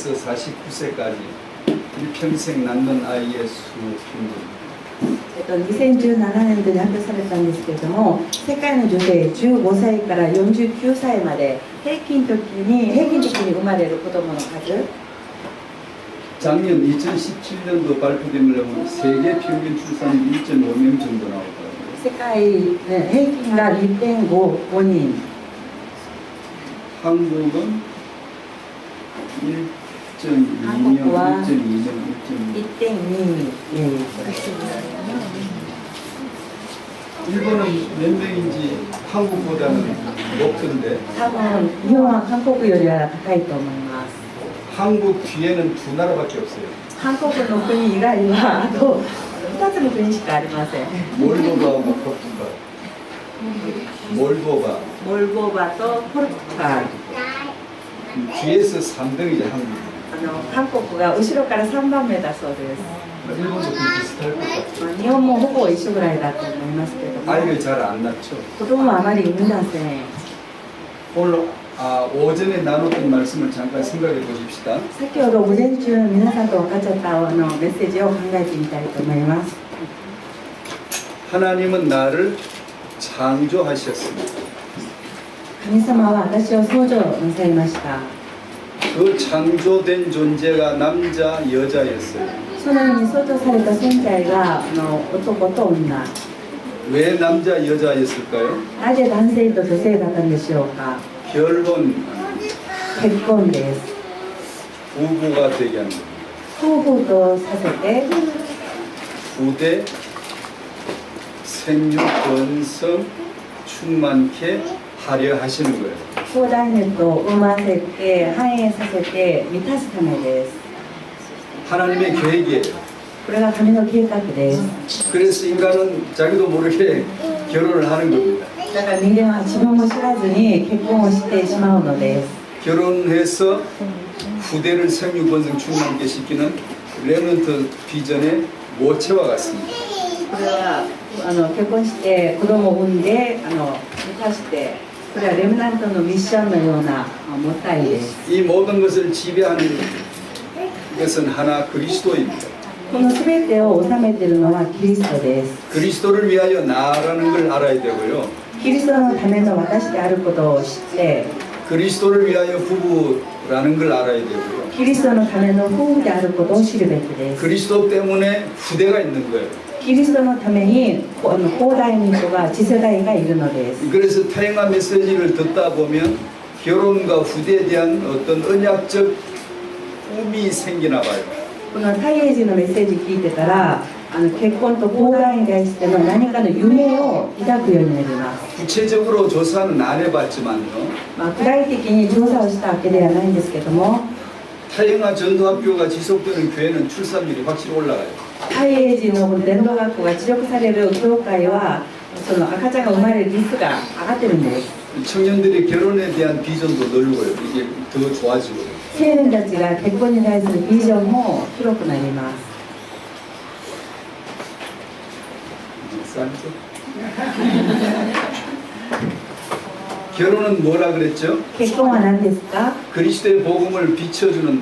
20세에서 49세까지 일평생 낳는 아이의 수 평균. 2017年度に発表されたんですけれども、世界の女性15歳から49歳まで平均的に生まれる子供の数、 작년 2017년도 발표됨을 보면 세계 평균 출산이 1.5명 정도 나오더라고요. 世界、平均が2.5人、 한국은 1.2명, 한국과 1.2명, 1.2 일본은 몇 명인지 한국보다는 높던데 多分日本は韓国よりは高いと思います。 한국 뒤에는 두 나라밖에 없어요. 韓国の国以外はあと2つの国しかありません。 몰도바하고 포르투갈. 몰도바. モルドバとポルトガル、 뒤에서 3등이죠, 한국. 韓国が後ろから3番目だそうです。 일본도 좀 비슷할 것 같아요. 日本もほぼ一緒ぐらいだと思いますけれども、 아이를 잘 안 낳죠. 子供はあまり産みません。 오늘 오전에 나눴던 말씀을 잠깐 생각해 보십시다. 先ほど午前中皆さんと分かっちゃったメッセージを考えてみたいと思います。 하나님은 나를 창조하셨습니다. 神様は私を創造なさいました。 그 창조된 존재가 남자, 여자였어요. そのように創造された存在が男と女。 왜 남자, 여자였을까요? なぜ男性と女性だったんでしょうか。 결혼, 結婚です。 부부가 되게 하는 거예요. 夫婦とさせて 부대, 생육, 번성, 충만케 하려 하시는 거예요. 兄弟ネを産ませて繁栄させて満たすためです。 하나님의 계획이에요. これが神の計画です。 그래서 인간은 자기도 모르게 결혼을 하는 겁니다. だから人間は自分も知らずに結婚をしてしまうのです。 결혼해서 후대를 생육, 번성, 충만케 시키는 레몬트 비전의 모체와 같습니다. これは結婚して子供を産んで満たして、これはレムナントのミッションのようなもったいです。 이 모든 것을 지배하는 것은 하나 그리스도입니다. この全てを治めているのはキリストです。 그리스도를 위하여 나라는 걸 알아야 되고요. キリストのための私であることを知って、 그리스도를 위하여 부부라는 걸 알아야 되고요. キリストのための夫婦であることを知るべきです。 그리스도 때문에 후대가 있는 거예요. キリストのために後代の人が次世代がいるのです。 그래서 타행한 메시지를 듣다 보면 결혼과 후대에 대한 어떤 언약적 꿈이 생기나 봐요. この太平寺のメッセージ聞いてたら、結婚と後代に対しての何かの夢を抱くようになります。 구체적으로 조사는 안 해봤지만요. 具体的に調査をしたわけではないんですけども、 타행한 전도학교가 지속되는 교회는 출산율이 확실히 올라가요. 太平寺の伝道学校が持続される教会は、その赤ちゃんが生まれる率が上がってるんです。 청년들의 결혼에 대한 비전도 넓고요. 이게 더 좋아지고요. 青年たちが結婚に対するビジョンも広くなります。 결혼은 뭐라 그랬죠? 結婚は何ですか？ 그리스도의 복음을 비춰주는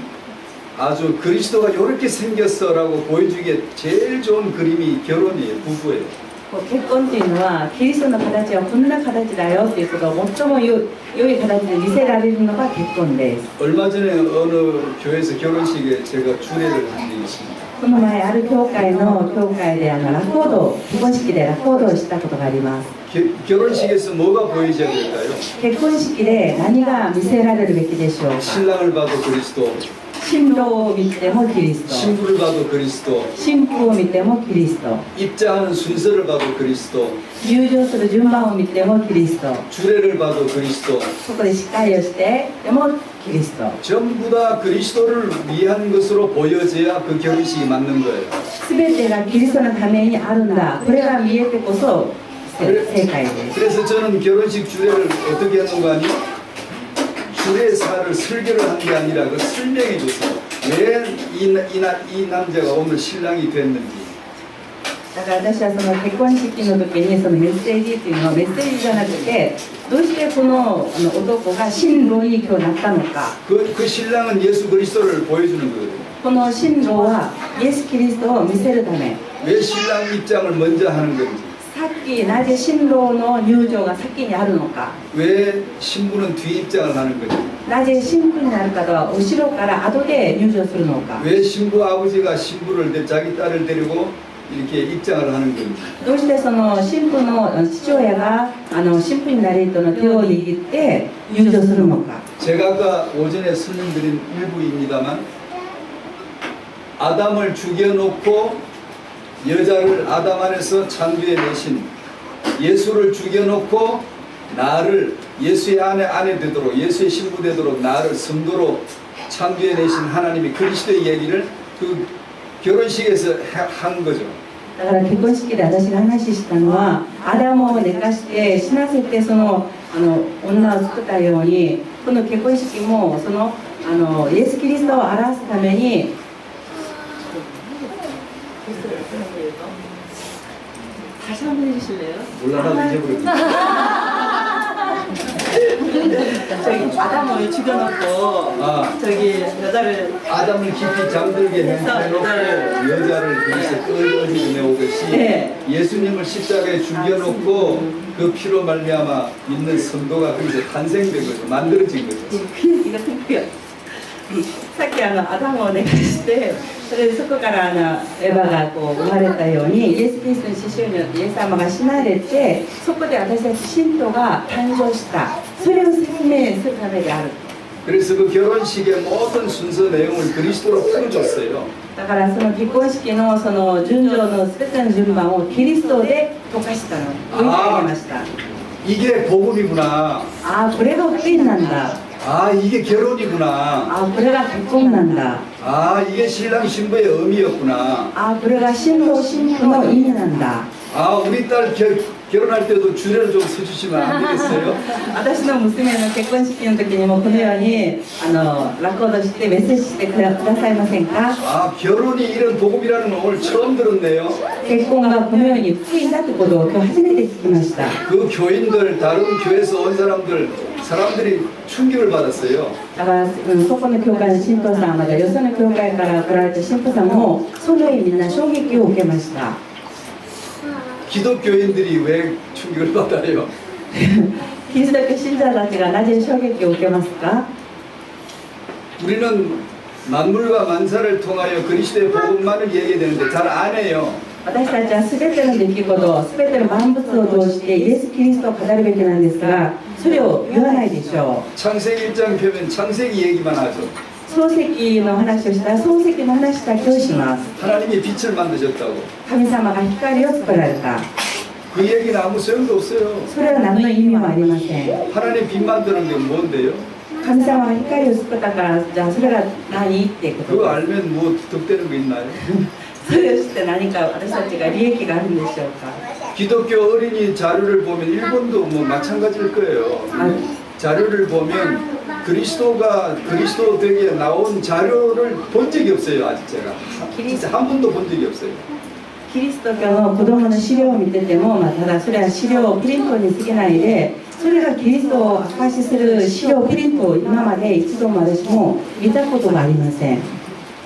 아주 그리스도가 이렇게 생겼어라고 보여주기에 제일 좋은 그림이 결혼이에요. 부부예요. 結婚っていうのはキリストの形はこんな形だよっていうことを最も良い形で見せられるのが結婚です。 얼마 전에 어느 교회에서 결혼식에 제가 주례를 한 적이 있습니다. この前ある教会で落語道、結婚式で落語道をしたことがあります。 결혼식에서 뭐가 보여져야 될까요? 結婚式で何が見せられるべきでしょうか？ 신랑을 봐도 그리스도, 新郎を見てもキリスト、 신부를 봐도 그리스도, 新婦を見てもキリスト、 입장하는 순서를 봐도 그리스도, 入場する順番を見てもキリスト、 주례를 봐도 그리스도, そこで司会をしてでもキリスト。 전부 다 그리스도를 위한 것으로 보여져야 그 결혼식이 맞는 거예요. 全てがキリストのためにあるんだ。これが見えてこそ正解です。 그래서 저는 결혼식 주례를 어떻게 하는가 하니 주례사를 설교를 한 게 아니라 그 설명해 줬어요. 왜 이 남자가 오늘 신랑이 됐는지 だから私はその結婚式の時にそのメッセージっていうのはメッセージじゃなくてどうしてこの男が新郎に今日なったのか 그 신랑은 예수 그리스도를 보여주는 거예요. この新郎はイエス・キリストを見せるため 왜 신랑 입장을 먼저 하는 건지, さっきなぜ新郎の入場が先にあるのか 왜 신부는 뒤 입장을 하는 건지, なぜ新婦になる方は後ろから後で入場するのか 왜 신부 아버지가 자기 딸을 데리고 이렇게 입장을 하는 건지, どうしてその新婦の父親が新婦になる人の手を握って入場するのか 제가 아까 오전에 설명드린 일부입니다만 아담을 죽여놓고 여자를 아담 안에서 창조해 내신 예수를 죽여놓고 나를 예수의 아내 되도록 예수의 신부 되도록 나를 성도로 창조해 내신 하나님이 그리스도의 얘기를 그 결혼식에서 한 거죠. だから結婚式で私が話したのはアダムを寝かして死なせてその女を作ったようにこの結婚式もそのイエス・キリストを表すために 다시 한번 해주실래요? 몰라 나도 잊어버렸네. 저기 아담을 죽여놓고 아. 저기 여자를 아담을 깊이 잠들게 해놓고 여자를 거기서 끌어내오듯이 네. 예수님을 십자가에 죽여놓고 그 피로 말미암아 있는 성도가 거기서 탄생된 거죠. 만들어진 거죠. 이거 생각해요. さっきアダムを寝かしてそれでそこからエヴァがこう生まれたようにイエス・キリストの死襲によってイエス様が死なれてそこで私たち信徒が誕生したそれを説明するためである 그래서 그 결혼식의 모든 순서 내용을 그리스도로 풀어줬어요. だからその結婚式のその順序の全ての順番をキリストで溶かしたの置いてあげました 이게 복음이구나. ああこれが福音なんだ 아 이게 결혼이구나. ああこれが結婚なんだ 아 이게 신랑 신부의 의미였구나. ああこれが新郎新婦の意味なんだ 아 우리 딸 결혼할 때도 주례를 좀 서주시면 안 되겠어요? 私の娘の結婚式の時にもこのようにラコードしてメッセージしてくださいませんか 아 결혼이 이런 복음이라는 걸 오늘 처음 들었네요. 結婚がこのように福音だってことを今日初めて聞きました 그 교인들 다른 교회에서 온 사람들이 충격을 받았어요. だから、そこの教会の信徒さんまたよその教会から来られた信徒さんもそのようにみんな衝撃を受けました 기독교인들이 왜 충격을 받아요? キリスト教信者たちがなぜ衝撃を受けますか 우리는 만물과 만사를 통하여 그리스도의 복음만을 얘기되는데 잘 안 해요. 私たちは全ての出来事全ての万物を通してイエス・キリストを語るべきなんですがそれを言わないでしょう 창세기 1장 펴면 창세기 얘기만 하죠. 漱石の話をしたら漱石の話だけをします 하나님이 빛을 만드셨다고. 神様が光を作られた 그 얘기는 아무 소용도 없어요. それは何の意味もありません 하나님 빛 만드는 게 뭔데요? 神様が光を作ったからじゃあそれが何っていうこと 그거 で 알면 뭐 득되는 거 있나요? すそれを知って何か私たちが利益があるんでしょうか 기독교 어린이 자료를 보면 일본도 뭐 마찬가지일 거예요. 자료를 보면 그리스도가 그리스도 되게 나온 자료를 본 적이 없어요. 아직 제가 진짜 한 번도 본 적이 없어요. キリスト教の子供の資料を見てても、ただそれは資料プリントに過ぎないでそれがキリストを証しする資料プリントを今まで一度も私も見たことがありません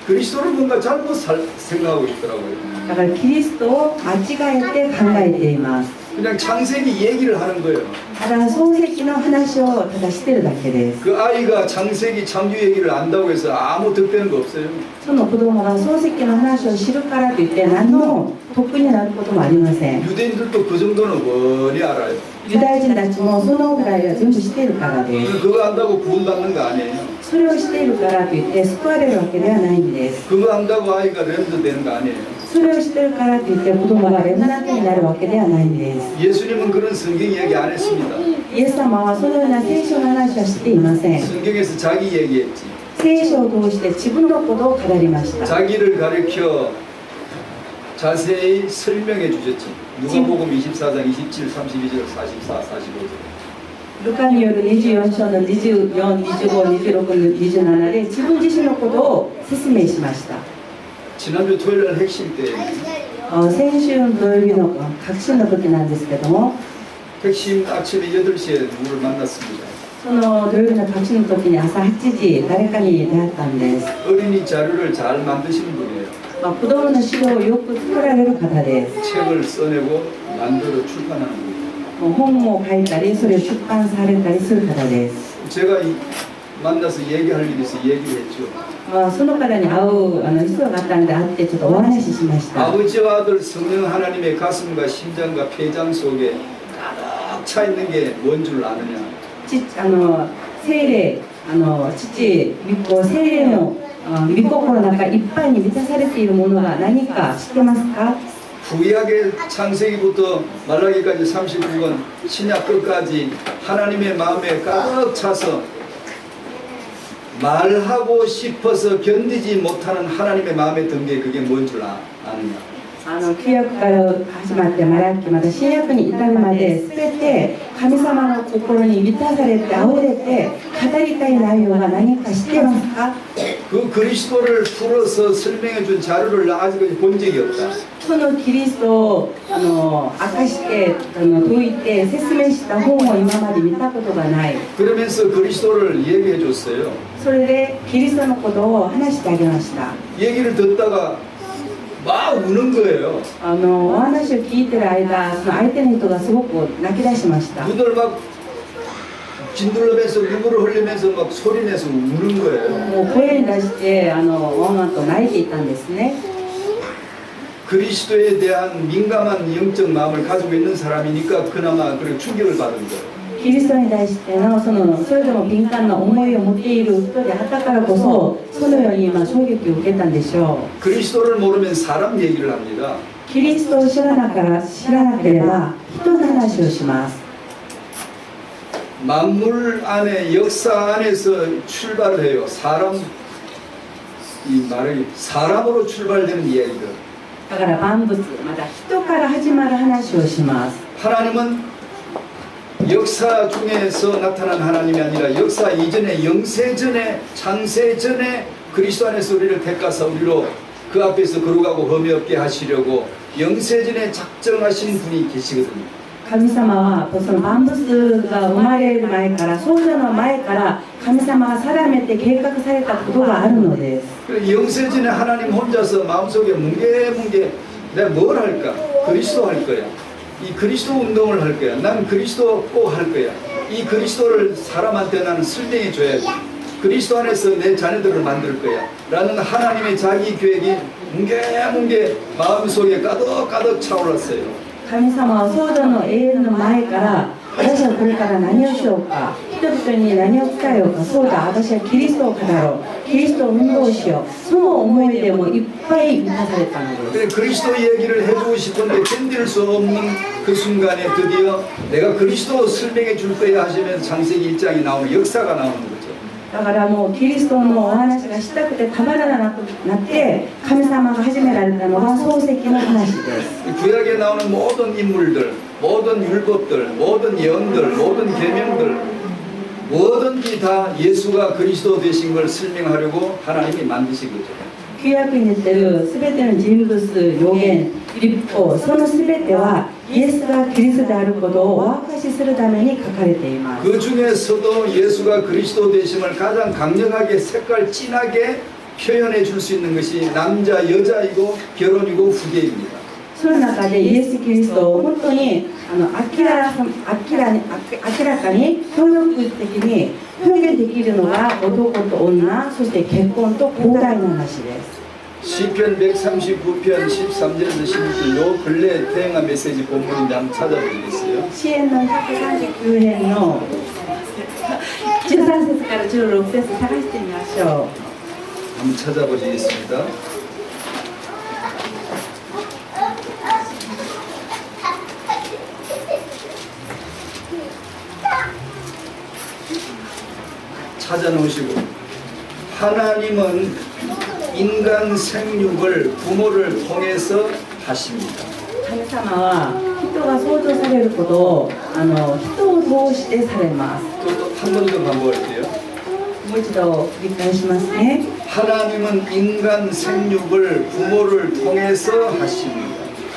그리스도를 뭔가 잘못 생각하고 있더라고요. だからキリストを間違えて考えています 그냥 창세기 얘기를 하는 거예요. ただ漱石の話をただしてるだけです 그 아이가 창세기 창조 얘기를 안다고 해서 아무 득되는 거 없어요. その子供が漱石の話を知るからといって何の得になることもありません 유대인들도 그 정도는 원히 알아요. ユダヤ人たちもそのぐらいは全部知っているからです 그거 안다고 구원받는 거 아니에요. それを知っているからといって救われるわけではないんです 그거 안다고 아이가 렘드 되는 거 아니에요. それを知ってるからといって子供がレムナントになるわけではないんです 예수님은 그런 성경 얘기 안 했습니다. イエス様はそのような聖書の話はしていません 성경에서 자기 얘기했지. 聖書を通して自分のことを語りました 자기를 가리켜 자세히 설명해 주셨지. 누가복음 24장 27, 32절, 44, 45절. ルカによる24章の24、25、26、27で自分自身のことを説明しました 지난주 토요일 날 핵심 때先週の土曜日の確信の時なんですけども、 핵심 아침에 8시에 누구를 만났습니다. その土曜日の確信の時に朝8時誰かに出会ったんです。 어린이 자료를 잘 만드시는 분이에요. 子供の資料をよく作られる方です。 책을 써내고 만들어 출판하는 분이에요. 本を書いたりそれを出版されたりする方です。 제가 만나서 얘기할 일이 있어 얘기를 했죠. その方に会う必要があったので会ってちょっとお話ししました。 아버지와 아들 성령 하나님의 가슴과 심장과 폐장 속에 가득 차 있는 게 뭔 줄 아느냐? 聖霊、父、御子、聖霊の御心の中いっぱいに満たされているものが何か知ってますか？ 구약의 창세기부터 말라기까지 39권 신약 끝까지 하나님의 마음에 가득 차서 말하고 싶어서 견디지 못하는 하나님의 마음에 든 게 그게 뭔 줄 아느냐? 旧約から始まってマラキまた新約に至るまで全て神様の心に満たされて溢れて語りたい内容が何か知ってますか？ 그 그리스도를 풀어서 설명해 준 자료를 아직까지 본 적이 없다. そのキリストを明かして説いて説明した本を今まで見たことがない。 그러면서 그리스도를 얘기해 줬어요. それでキリストのことを話してあげました。 얘기를 듣다가 막 우는 거예요. お話を聞いてる間、その相手の人がすごく泣き出しました。 눈을 막 진들러면서 눈물을 흘리면서 막 소리내서 우는 거예요. もう声に出してワンワンと泣いていたんですね。 그리스도에 대한 민감한 영적 마음을 가지고 있는 사람이니까 그나마 그렇게 충격을 받은 거예요. キリストに対してのそれでも敏感な思いを持っている人であったからこそそのように衝撃を受けたんでしょう。 그리스도를 모르면 사람 얘기를 합니다. キリストを知らなければ人の話をします。 만물 안에 역사 안에서 출발을 해요. 이 말이 사람으로 출발되는 이야기들. だから万物また人から始まる話をします。 하나님은 역사 중에서 나타난 하나님이 아니라 역사 이전에 영세 전에 창세 전에 그리스도 안에서 우리를 택하사 우리로 그 앞에서 거룩하고 흠이 없게 하시려고 영세 전에 작정하신 분이 계시거든요. 神様はその万物が生まれる前から創造の前から神様が定めて計画されたことがあるのです。 영세 전에 하나님 혼자서 마음속에 뭉게뭉게 내가 뭘 할까? 그리스도 할 거야. 이 그리스도 운동을 할 거야. 난 그리스도 꼭 할 거야. 이 그리스도를 사람한테 나는 설명해 줘야지. 그리스도 안에서 내 자녀들을 만들 거야. 라는 하나님의 자기 계획이 뭉게뭉게 마음속에 가득가득 차올랐어요. 神様は創造の永遠の前から私はこれから何をしようか、人々に何を伝えようか、そうだ私はキリストを語ろう、キリストを運動しよう、その思いでもいっぱい満たされたのです。 그리스도 얘기를 해주고 싶은데 견딜 수 없는 그 순간에 드디어 내가 그리스도 설명해 줄 거야 하시면서 창세기 1장이 나오는 역사가 나오는 거죠. だからもうキリストのお話がしたくてたまらなくなって神様が始められたのは創世記の話です。 구약에 나오는 모든 인물들, 모든 율법들, 모든 예언들, 모든 계명들 뭐든지 다 예수가 그리스도 되신 걸 설명하려고 하나님이 만드신 거죠. 旧約に出てるすべての人物、預言、律法、そのすべてはイエスがキリストであることをお明かしするために書かれています。 그 중에서도 예수가 그리스도 되심을 가장 강력하게 색깔 진하게 표현해 줄 수 있는 것이 남자 여자이고 결혼이고 후계입니다. その中でイエス・キリストを本当に明らかに協力的に表現できるのが男と女、そして結婚と交代の話です。 시편 139편 13절에서 16절 요 근래 대행한 메시지 본문인데 한번 찾아보시겠어요? 詩篇の139編の13節から16節探してみましょう。 한번 찾아보시겠습니다. 찾아놓으시고 하나님은 인간 생육을 부모를 통해서 하십니다. 神様は人が創造されることを人を通してされます。 한 번 더 반복할게요. もう一度繰り返しますね。 하나님은 인간 생육을 부모를 통해서 하십니다.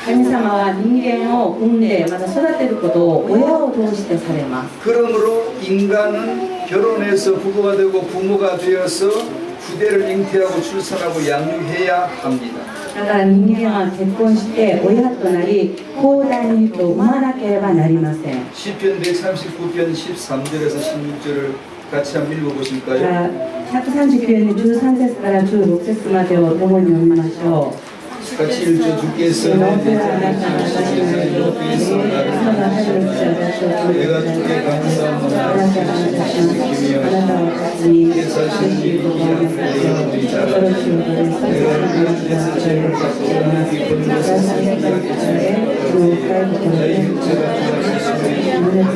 神様は人間を産んでまた育てることを親を通してされます。 그러므로 인간은 결혼해서 부부가 되고 부모가 되어서 후대를 잉태하고 출산하고 양육해야 합니다. だから人間は結婚して親となり後代に人を産まなければなりません。 시편 139편 13절에서 16절을 같이 한번 읽어보실까요? 139年13節から16節までを共に読みましょう。 같이 읽죠. 주께서 내 자녀 주께서 여호와께서 나를 지키시고 내가 주께 감사하노라 지키며 내 사신 일이 하늘에 우리 자라 내가 그에서 죄를 받고 이 본것을 생각하게 나의 형제가 주하시고 내 형제를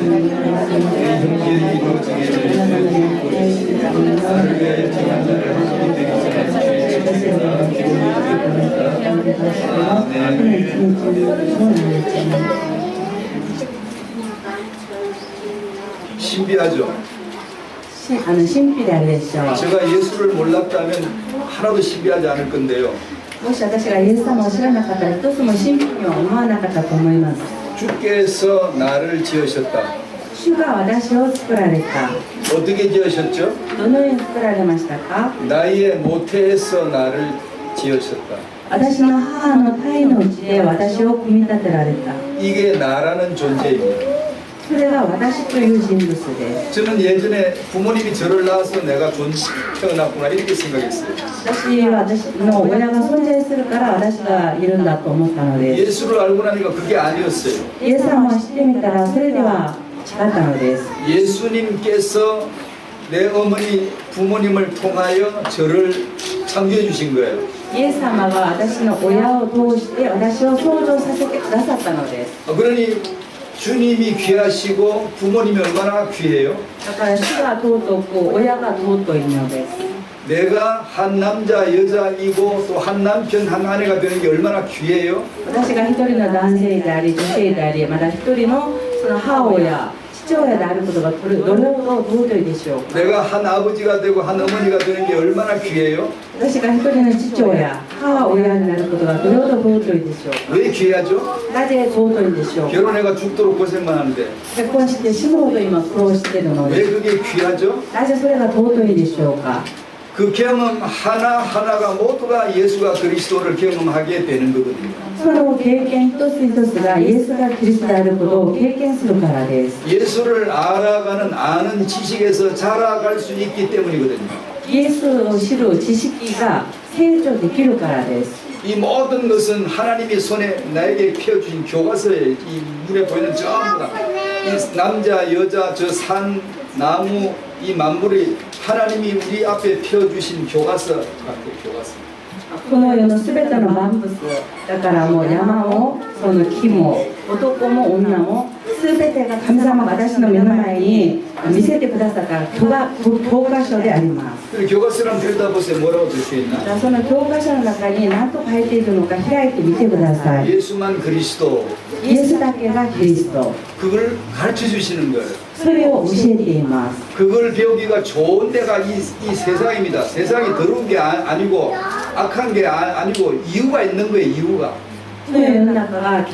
이루어지게 되고 나를 위하여 정한 자를 하나님 되게 하여 주옵소서. 신비하죠. 神秘であるでしょう。 제가 예수를 몰랐다면 하나도 신비하지 않을 건데요. もし私がイエス様を知らなかったら一つも神秘には思わなかったと思います。 주께서 나를 지으셨다. 主が私を作られた。 어떻게 지으셨죠? どのように作られましたか？ 나의 모태에서 나를 지으셨다. 私の母の胎のうちで私を組み立てられた。 이게 나라는 존재입니다. それが私という人物です。 저는 예전에 부모님이 저를 낳아서 내가 태어났구나 이렇게 생각했어요. 私の親が存在するから私がいるんだと思ったのです。 예수를 알고 나니까 그게 아니었어요. イエス様を知ってみたらそれでは違ったのです。 예수님께서 내 어머니 부모님을 통하여 저를 창조해 주신 거예요. イエス様が私の親を通して私を創造させてくださったのです。 그러니 주님이 귀하시고 부모님이 얼마나 귀해요? だから主が尊く親が尊いのです。 내가 한 남자 여자이고 또 한 남편 한 아내가 되는 게 얼마나 귀해요? 私が一人の男性であり女性でありまた一人のその母親父親であることがどれほど尊いでしょうか。 내가 한 아버지가 되고 한 어머니가 되는 게 얼마나 귀해요? 私が一人の父親母親になることがどれほど尊いでしょうか。 왜 귀하죠? なぜ尊いんでしょうか。 결혼해가 죽도록 고생만 하는데 結婚して死ぬほど今苦労しているの 왜 で 그게 귀하죠? なぜそれが尊いでしょうか。 그 경험 하나하나가 모두가 예수가 그리스도를 경험하게 되는 거거든요. その経験一つ一つがイエスがキリストであることを経験するからです。 예수를 알아가는 아는 지식에서 자라갈 수 있기 때문이거든요. イエスを知る知識が成長できるからです。 이 모든 것은 하나님이 손에 나에게 펴주신 교과서에 이 눈에 보이는 전부 다 이 남자 여자 저 산 나무 이 만물이 하나님이 우리 앞에 펴주신 교과서 같아요. 교과서. この世のすべての万物だからもう山もその木も男も女もすべてが神様が私の目の前に見せてくださった教科書であります。 그 교과서를 한번 들여다보세요. 뭐라고 적혀 だ 있나? からその教科書の中に何と書いているのか開いてみてください。 예수만 그리스도 イエスだけがキリスト、 그걸 가르쳐 주시는 거예요. それを教えています。 그걸 배우기가 좋은 데가 이 세상입니다. 세상이 더러운 게 아니고 악한 게 아니고 이유가 있는 거예요. 이유가. この世の中が汚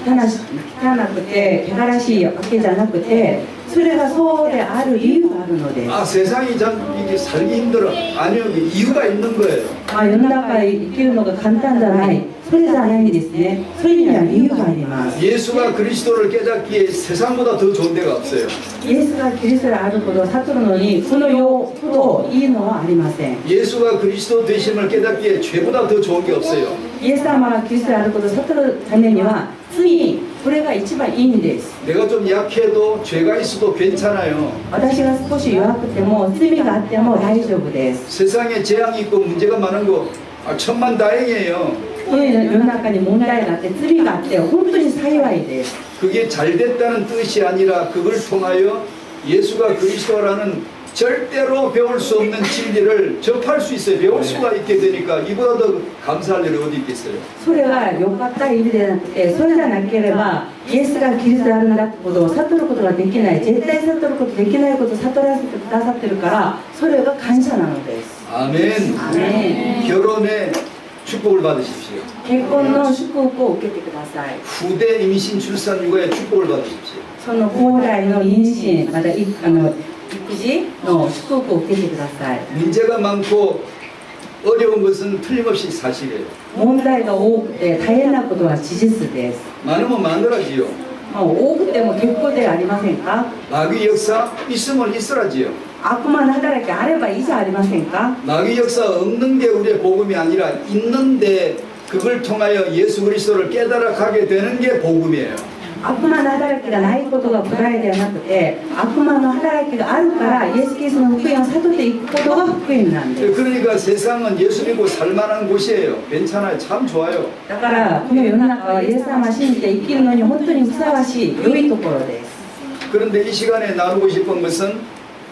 くて汚らしいわけじゃなくて、それがそうである理由があるのです。 아 세상이 참 이게 살기 힘들어. 아니요 이유가 있는 거예요. 世の中で生きるのが簡単じゃない、それじゃないんですね。それには理由があります。 예수가 그리스도를 깨닫기에 세상보다 더 좋은 데가 없어요. イエスがキリストであることを悟るのにこの世ほどいいのはありません。 예수가 그리스도 되심을 깨닫기에 죄보다 더 좋은 게 없어요. イエス様がキリストであることを悟るためには罪、これが一番いいんです。 내가 좀 약해도 죄가 있어도 괜찮아요. 私が少し弱くても罪があっても大丈夫です。 세상에 재앙이 있고 문제가 많은 거 천만다행이에요. この世の中に問題があって罪があって本当に幸いです。 그게 잘 됐다는 뜻이 아니라 그걸 통하여 예수가 그리스도라는 절대로 배울 수 없는 진리를 접할 수 있어요. 배울 수가 있게 되니까 이보다 더 감사할 일이 어디 있겠어요. それが良かった意味でなくて、それじゃなければイエスがキリストであるんだってことを悟ることができない、絶対悟ることできないことを悟らせてくださってるから、それが感謝なのです。 아멘. 아멘. 결혼에 축복을 받으십시오. 結婚の祝福を受けてください。 후대 임신 출산 육아의 축복을 받으십시오. その将来の妊娠、また育児の祝福を受けてください。 문제가 많고 어려운 것은 틀림없이 사실이에요. 問題が多くて大変なことは事実です。 많으면 많으라지요. 多くても結構ではありませんか。 마귀 역사 있으면 있으라지요. 悪魔の働きあればいいじゃありませんか。 마귀 역사 없는 게 우리의 복음이 아니라 있는데 그걸 통하여 예수 그리스도를 깨달아 가게 되는 게 복음이에요. 悪魔の働きがないことがプライではなくて、悪魔の働きがあるからイエス・キリストの福音を悟っていくことが福音なんです。 그러니까 세상은 예수 믿고 살만한 곳이에요. 괜찮아요. 참 좋아요. だからこの世の中はイエス様を信じて生きるのに本当にふさわしい良いところです。 그런데 이 시간에 나누고 싶은 것은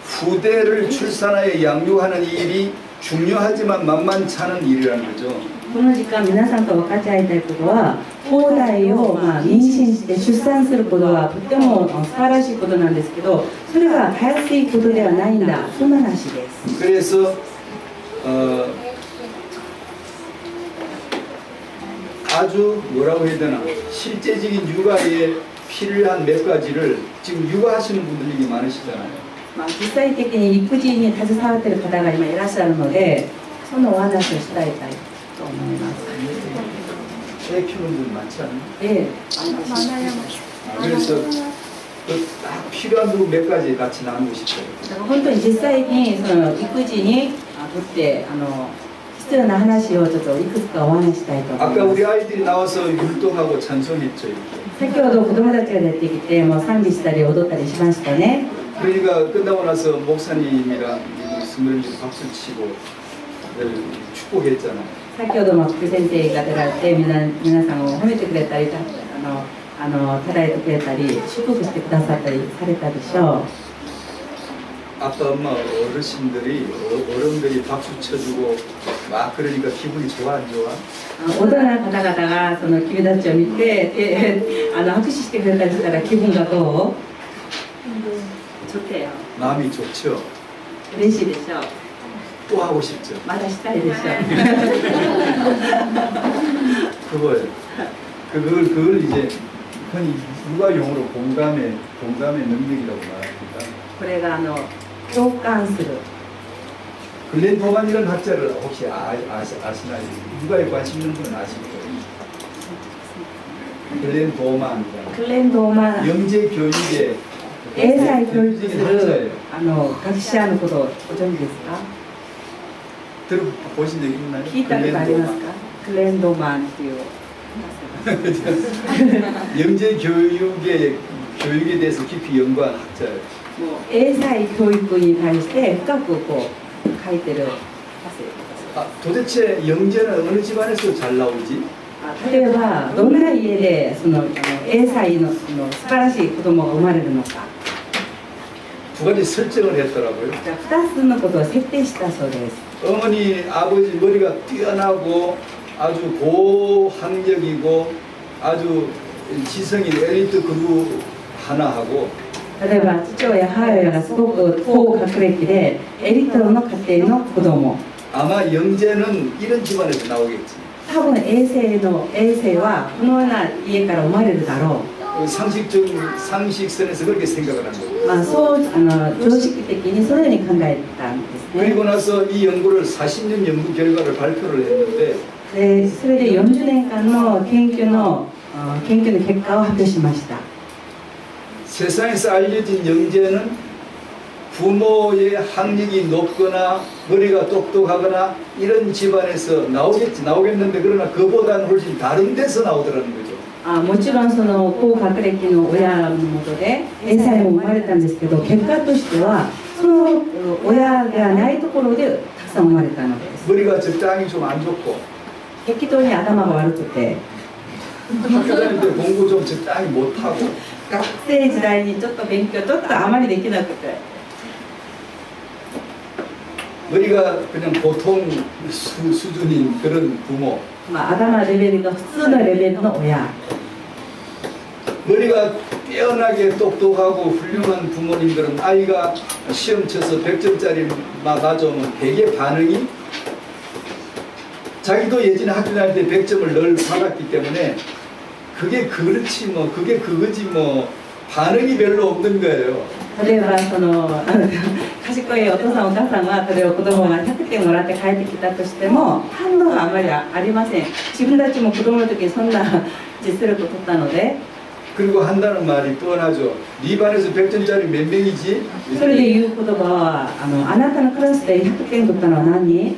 후대를 출산하여 양육하는 이 일이 중요하지만 만만치 않은 일이라는 거죠. この時間皆さんと分かち合いたいことは、後代を妊娠して出産することはとても素晴らしいことなんですけど、それがたやすいことではないんだ、そんな話です。 그래서 아주 뭐라고 해야 되나 실제적인 육아에 필요한 몇 가지를 지금 육아하시는 분들이 많으시잖아요. 実際的に育児に携わっている方が今いらっしゃるので、そのお話をしたいと思います。 애 키우는 분 많지 않나요? 네, 그래서 딱 필요한 부분 몇 가지 같이 나누고 싶어요. だから本当に実際にその育児にとって必要な話をちょっといくつかお話ししたいと思い 아까 ます。 우리 아이들이 나와서 율동하고 찬송했죠. 이렇게. 先ほど子供たちが出てきてもう賛美したり踊ったりしましたね。 그러니까 끝나고 나서 목사님이랑 스물님 박수 치고 축복했잖아요. 先ほども副先生が出られて皆さんを褒めてくれたり叩いてくれたり祝福してくださったりされたでしょう。 아빠 엄마 어르신들이 어른들이 박수 쳐주고 막 그러니까 기분이 좋아 안 좋아? 大人の方々がその君たちを見て拍手してくれたりしたら気分がどう？ 좋대요. 마음이 좋죠. 嬉しいでしょう。 또 하고 싶죠. まだしたいでしょう。 그거예요. 그걸 이제 흔히 육아용어로 공감의 능력이라고 말합니다. これが共感する。 글렌 도만이라는 학자를 혹시 아시나요? 육아에 관심 있는 분은 아실 거예요. 글렌 도만. クレンドーマン 영재 교육의 英才教育す 대표적인 る 학자예요. 学者のことをご存知ですか？ 들어보신 적 있나요? 聞いたことありますか？クレンドーマンっていう。 영재 교육에 대해서 깊이 연구한 학자예요. 英才教育に対して深く書いてる。 아, 도대체 영재는 어느 집안에서 잘 나오지? 例えばどんな家でその英才の素晴らしい子供が生まれるのか。 두 가지 설정을 했더라고요. じゃあ2つのことを設定したそうです。 어머니, 아버지 머리가 뛰어나고 아주 고학력이고 아주 지성인 엘리트 그룹 하나 하고 例えば父親母親がすごく高学歴でエリートの家庭の子供。 아마 영재는 이런 집안에서 나오겠지. 多分衛星はこのような家から生まれるだろう。 상식선에서 그렇게 생각을 한 거예요. そう常識的にそのように考えたんですね。 그리고 나서 이 연구를 40년 연구 결과를 발표를 했는데 でそれで40年間の研究の結果を発表しました。 세상에서 알려진 영재는 부모의 학력이 높거나 머리가 똑똑하거나 이런 집안에서 나오겠는데 그러나 그보다는 훨씬 다른 데서 나오더라는 거죠. もちろんその高学歴の親のもとで英才も生まれたんですけど、結果としてはその親がないところでたくさん生まれたのです。 머리가 적당히 좀 안 좋고 適当に頭が悪くて 학교 다닐 때 공부 좀 적당히 못하고 学生時代にちょっと勉強あまりできなくて 머리가 그냥 보통 수준인 그런 부모 頭レベルが普通のレベルの親 머리가 뛰어나게 똑똑하고 훌륭한 부모님들은 아이가 시험 쳐서 100점짜리 막 가져오면 되게 반응이 자기도 예전에 학교 다닐 때 100점을 늘 받았기 때문에 그게 그렇지 뭐 그게 그거지 뭐 반응이 별로 없는 거예요. 例えばその賢いお父さんお母さんは例えば子供が100点もらって帰ってきたとしても反応があまりありません。自分たちも子供の時にそんな実力を取ったので 그리고 한다는 말이 뻔하죠. 네 반에서 100점짜리 몇 명이지? それで言う言葉はあなたのクラスで100点取ったのは何人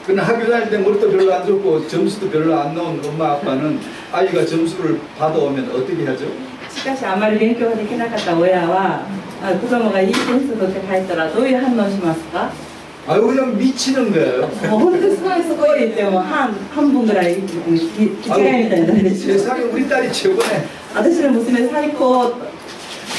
그러나 학교 다닐 때 머리도 별로 안 좋고 점수도 별로 안 나온 엄마 아빠는 아이가 점수를 받아오면 어떻게 하죠? しかしあまり勉強ができなかった親は子供がいい点数取って帰ったらどういう反応しますか 아유 그냥 미치는 거예요. もう本当にすごいすごい言っても半分ぐらい気違いみたいになるんですよ 세상에 우리 딸이 최고네. 私の娘最高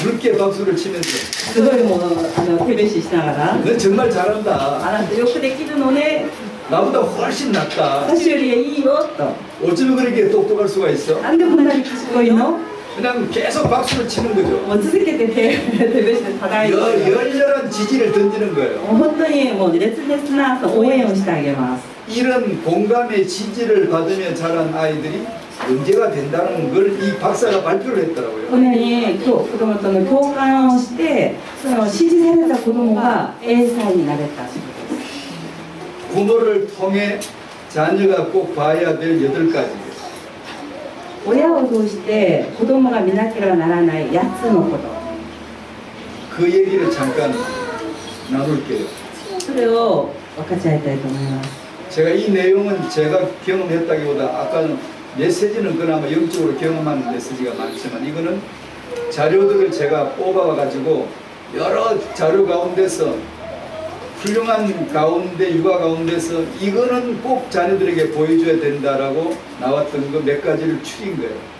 붉게 박수를 치면서 すごいもう手拍子しながら 너 정말 잘한다. あなたよくできるのね 나보다 훨씬 낫다. 私よりいいよと 어쩌면 그렇게 똑똑할 수가 있어? なんでこんなに賢いの 그냥 계속 박수를 치는 거죠. もう続けて手拍子で叩いて 열렬한 지지를 던지는 거예요. もう本当にもう熱烈な応援をしてあげます 이런 공감의 지지를 받으며 자란 아이들이 문제가 된다는 걸 이 박사가 발표를 こ 했더라고요. のように子供との共感をしてその支持された子供が英才になれたそうです 부모를 통해 자녀가 꼭 봐야 될 8가지. 親を通して子供が見なければならない8つのこと 그 얘기를 잠깐 나눌게요. それを分かち合いたいと思います 제가 이 내용은 제가 경험했다기보다 아까는 메시지는 그나마 영적으로 경험한 메시지가 많지만 이거는 자료들을 제가 뽑아와 가지고 여러 자료 가운데서 훌륭한 가운데 육아 가운데서 이거는 꼭 자녀들에게 보여줘야 된다라고 나왔던 그 몇 가지를 추린 거예요.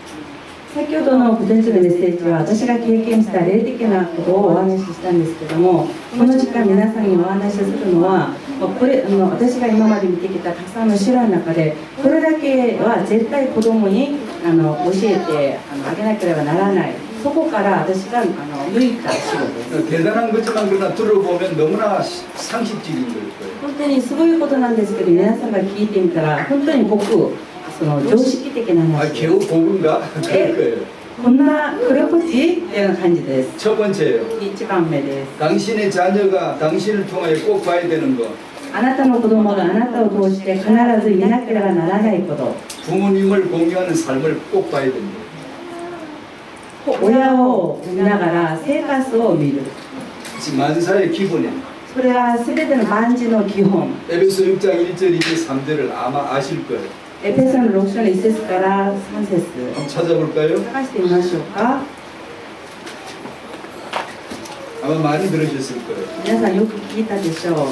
先ほどの午前中のメッセージは私が経験した霊的なことをお話ししたんですけどもこの時間皆さんにお話しするのはこれ私が今まで見てきたたくさんの資料の中でこれだけは絶対子供に教えてあげなければならないそこから私が抜いた仕事です 대단한 거지만 그러나 들어보면 너무나 상식적인 걸 거예요. 本当にすごいことなんですけど皆さんが聞いてみたら本当に僕その常識的な 아 話 겨우 고군가 그럴 거예요. こんなこれっぽっちっていうような感じです 첫 번째예요. 1番目です 당신의 자녀가 당신을 통하여 꼭 봐야 되는 것. あなたの子供があなたを通して必ず見なければならないこと 부모님을 공유하는 삶을 꼭 봐야 됩니다. 親を見ながら生活を見る 지금 만사의 기본이에요. それは全ての万事の基本 에베소 6장 1절 2절 3절을 아마 아실 거예요. エペソの6章の1節から3節 한번 찾아볼까요? 探してみましょうか 아마 많이 들으셨을 거예요. 皆さんよく聞いたでしょう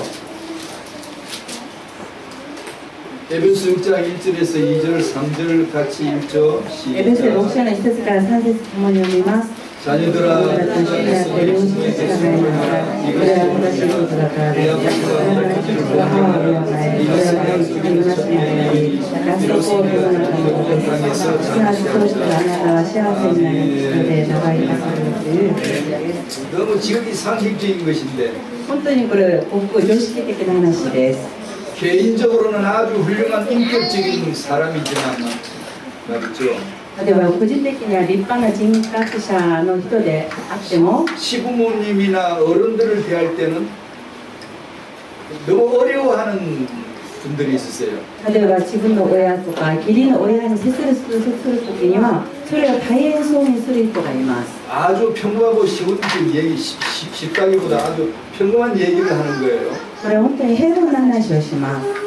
에베소 6장 1절에서 2절 3절 같이 읽죠. エペソ6 시작. 章の1節から3節ともに読みます 자녀들아 私にあって良心に従いながらこれは正しいことだからですこれは父と母ではないこれは神のなしになりだからそこを世の中のことですすなわちそうしたらあなたは幸せになりそれで長いなさるというメッセージです 너무 지극히 상식적인 것인데 本当にこれ僕常識的な話です 개인적으로는 아주 훌륭한 인격적인 사람이지만 말이죠. 例えば個人的には立派な人格者の人であっても 시부모님이나 어른들을 대할 때는 너무 어려워하는 분들이 있으세요. 例えば自分の親とか義理の親に接する時にはそれを大変そうにする人がいます 아주 평범하고 쉬운 얘기, 쉽다기보다 아주 평범한 얘기를 하는 거예요. これは本当に平凡な話をします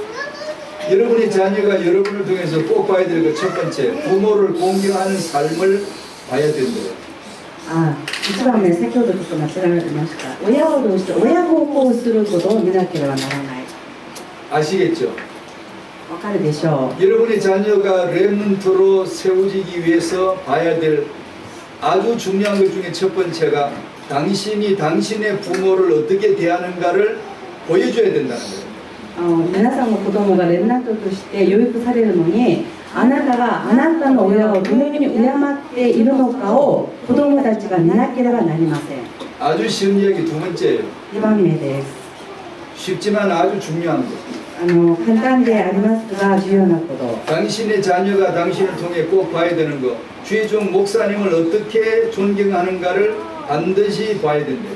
여러분의 자녀가 여러분을 통해서 꼭 봐야 될 것 첫 번째, 부모를 공경하는 삶을 봐야 된대요. 一番目先ほどちょっと間違えました親を通して親孝行することを見なければならない 아시겠죠? わかるでしょう 여러분의 자녀가 렘넌트로 세워지기 위해서 봐야 될 아주 중요한 것 중에 첫 번째가 당신이 당신의 부모를 어떻게 대하는가를 보여줘야 된다는 거예요. 皆さんの子供がレンナントとして養育されるのにあなたがあなたの親をどのように敬っているのかを子供たちが見なければなりません 아주 쉬운 이야기 두 번째예요. 2番目です 쉽지만 아주 중요한 것. 簡単でありますが重要なこと。 당신의 자녀가 당신을 통해 꼭 봐야 되는 것. 주의 종 목사님을 어떻게 존경하는가를 반드시 봐야 된대요.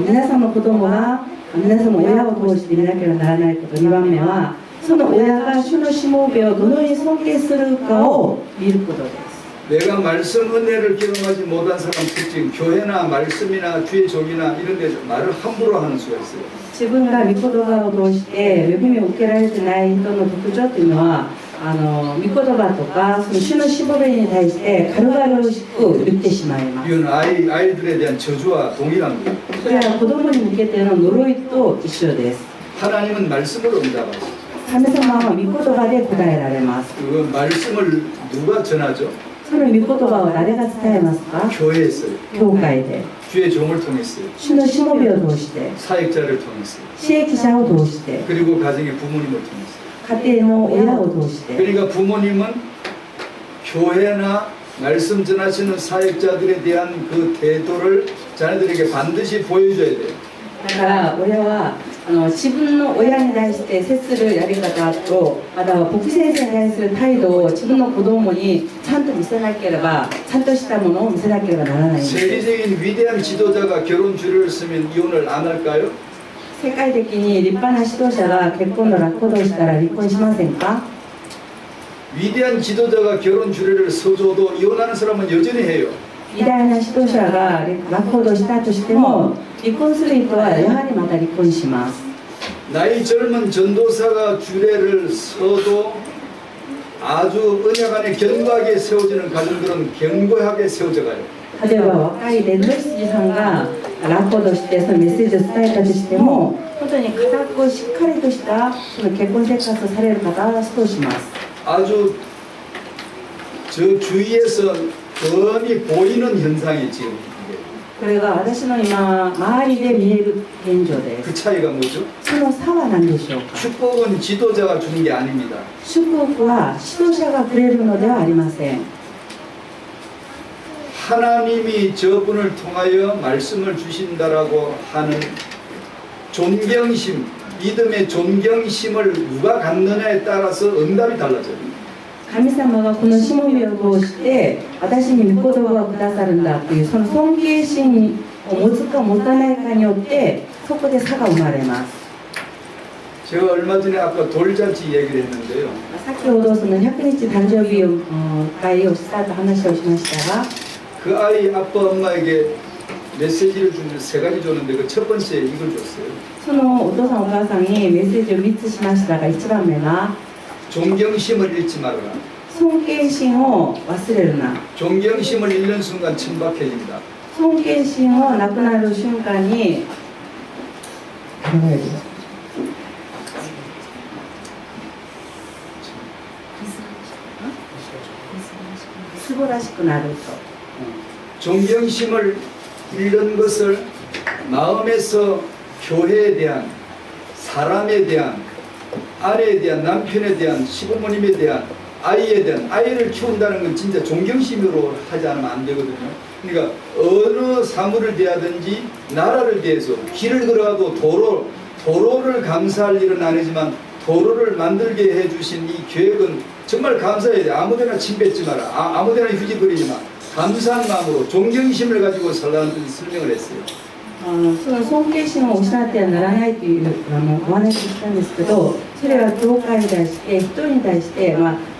皆さんの子供が皆さんの親を通して見なければならないこと。2番目はその親が主のしもべをどのように尊敬するかを見ることです。 내가 말씀 은혜를 경험하지 못한 사람 특징, 교회나 말씀이나 주의 종이나 이런 데서 말을 함부로 하는 수가 있어요. 自分が御言葉を通して恵みを受けられてない人の特徴というのは御言葉とかその主のしもべに対して軽々しく言ってしまいます。 이건 아이들에 대한 저주와 동일한 거예요. それは子供に向けての呪いと一緒です。 하나님은 말씀으로 응답하시죠. 神様は御言葉で答えられます。 그 말씀을 누가 전하죠? その御言葉を誰が伝えますか？ 교회에서요. 教会で 주의 종을 통했어요. 主のしもべを通して 사역자를 통했어요. 刺激者を通して 그리고 가정의 부모님을 통했어요. 家庭の親を通して 그러니까 부모님은 교회나 말씀 전하시는 사역자들에 대한 그 태도를 자녀들에게 반드시 보여줘야 돼요. だから親は自分の親に対して接するやり方とまたは牧師先生に対する態度を自分の子供にちゃんと見せなければちゃんとしたものを見せなければならないんです。 세계적인 위대한 지도자가 결혼 주례를 쓰면 이혼을 안 할까요? 世界的に立派な指導者が結婚の楽行動をしたら離婚しませんか？ 위대한 지도자가 결혼 주례를 써줘도 이혼하는 사람은 여전히 해요. 偉大な指導者が楽行動したとしても離婚する人はやはりまた離婚します。 나이 젊은 전도사가 주례를 써도 아주 언약 안에 견고하게 세워지는 가정들은 견고하게 세워져가요. 例えば若い伝道師さんが楽行動してそのメッセージを伝えたとしても本当に固くしっかりとしたその結婚生活をされる方はそうします。 아주 저 주위에서 뻔히 보이는 현상이 지금 이게. これが私の今周りで見える現状で 그 す。 차이가 뭐죠? その差は何でしょうか？ 축복은 지도자가 주는 게 아닙니다. 祝福は指導者がくれるのではありません。 하나님이 저분을 통하여 말씀을 주신다라고 하는 존경심, 믿음의 존경심을 누가 갖느냐에 따라서 응답이 달라져요. 神様がこのしもべを通して私に御言葉をくださるんだというその尊敬心を持つか持たないかによってそこで差が生まれます。 제가 얼마 전에 아까 돌잔치 얘기를 했는데요. 先ほどその100日誕生日を会をしたと話をしましたが 그 아이 아빠 엄마에게 메시지를 주는데 세 가지 줬는데 그 첫 번째 이걸 줬어요. そのお父さんお母さんにメッセージを3つしましたが1番目は 존경심을 잃지 말아라. 尊敬心を忘れるな。 존경심을 잃는 순간 천박해진다. 尊敬心をなくなる瞬間にすぼらしくなると。 존경심을 잃는 것을 마음에서 교회에 대한 사람에 대한 아내에 대한 남편에 대한 시부모님에 대한 아이에 대한 아이를 키운다는 건 진짜 존경심으로 하지 않으면 안 되거든요. 그러니까 어느 사물을 대하든지 나라를 대해서 길을 걸어가도 도로를 감사할 일은 아니지만 도로를 만들게 해주신 이 계획은 정말 감사해야 돼. 아무데나 침 뱉지 마라. 아무데나 휴지 버리지 마. 감사한 마음으로 존경심을 가지고 살라는 뜻이 설명을 했어요. その尊敬心を失ってはならないというお話をしたんですけど、それは教会に対して人に対して、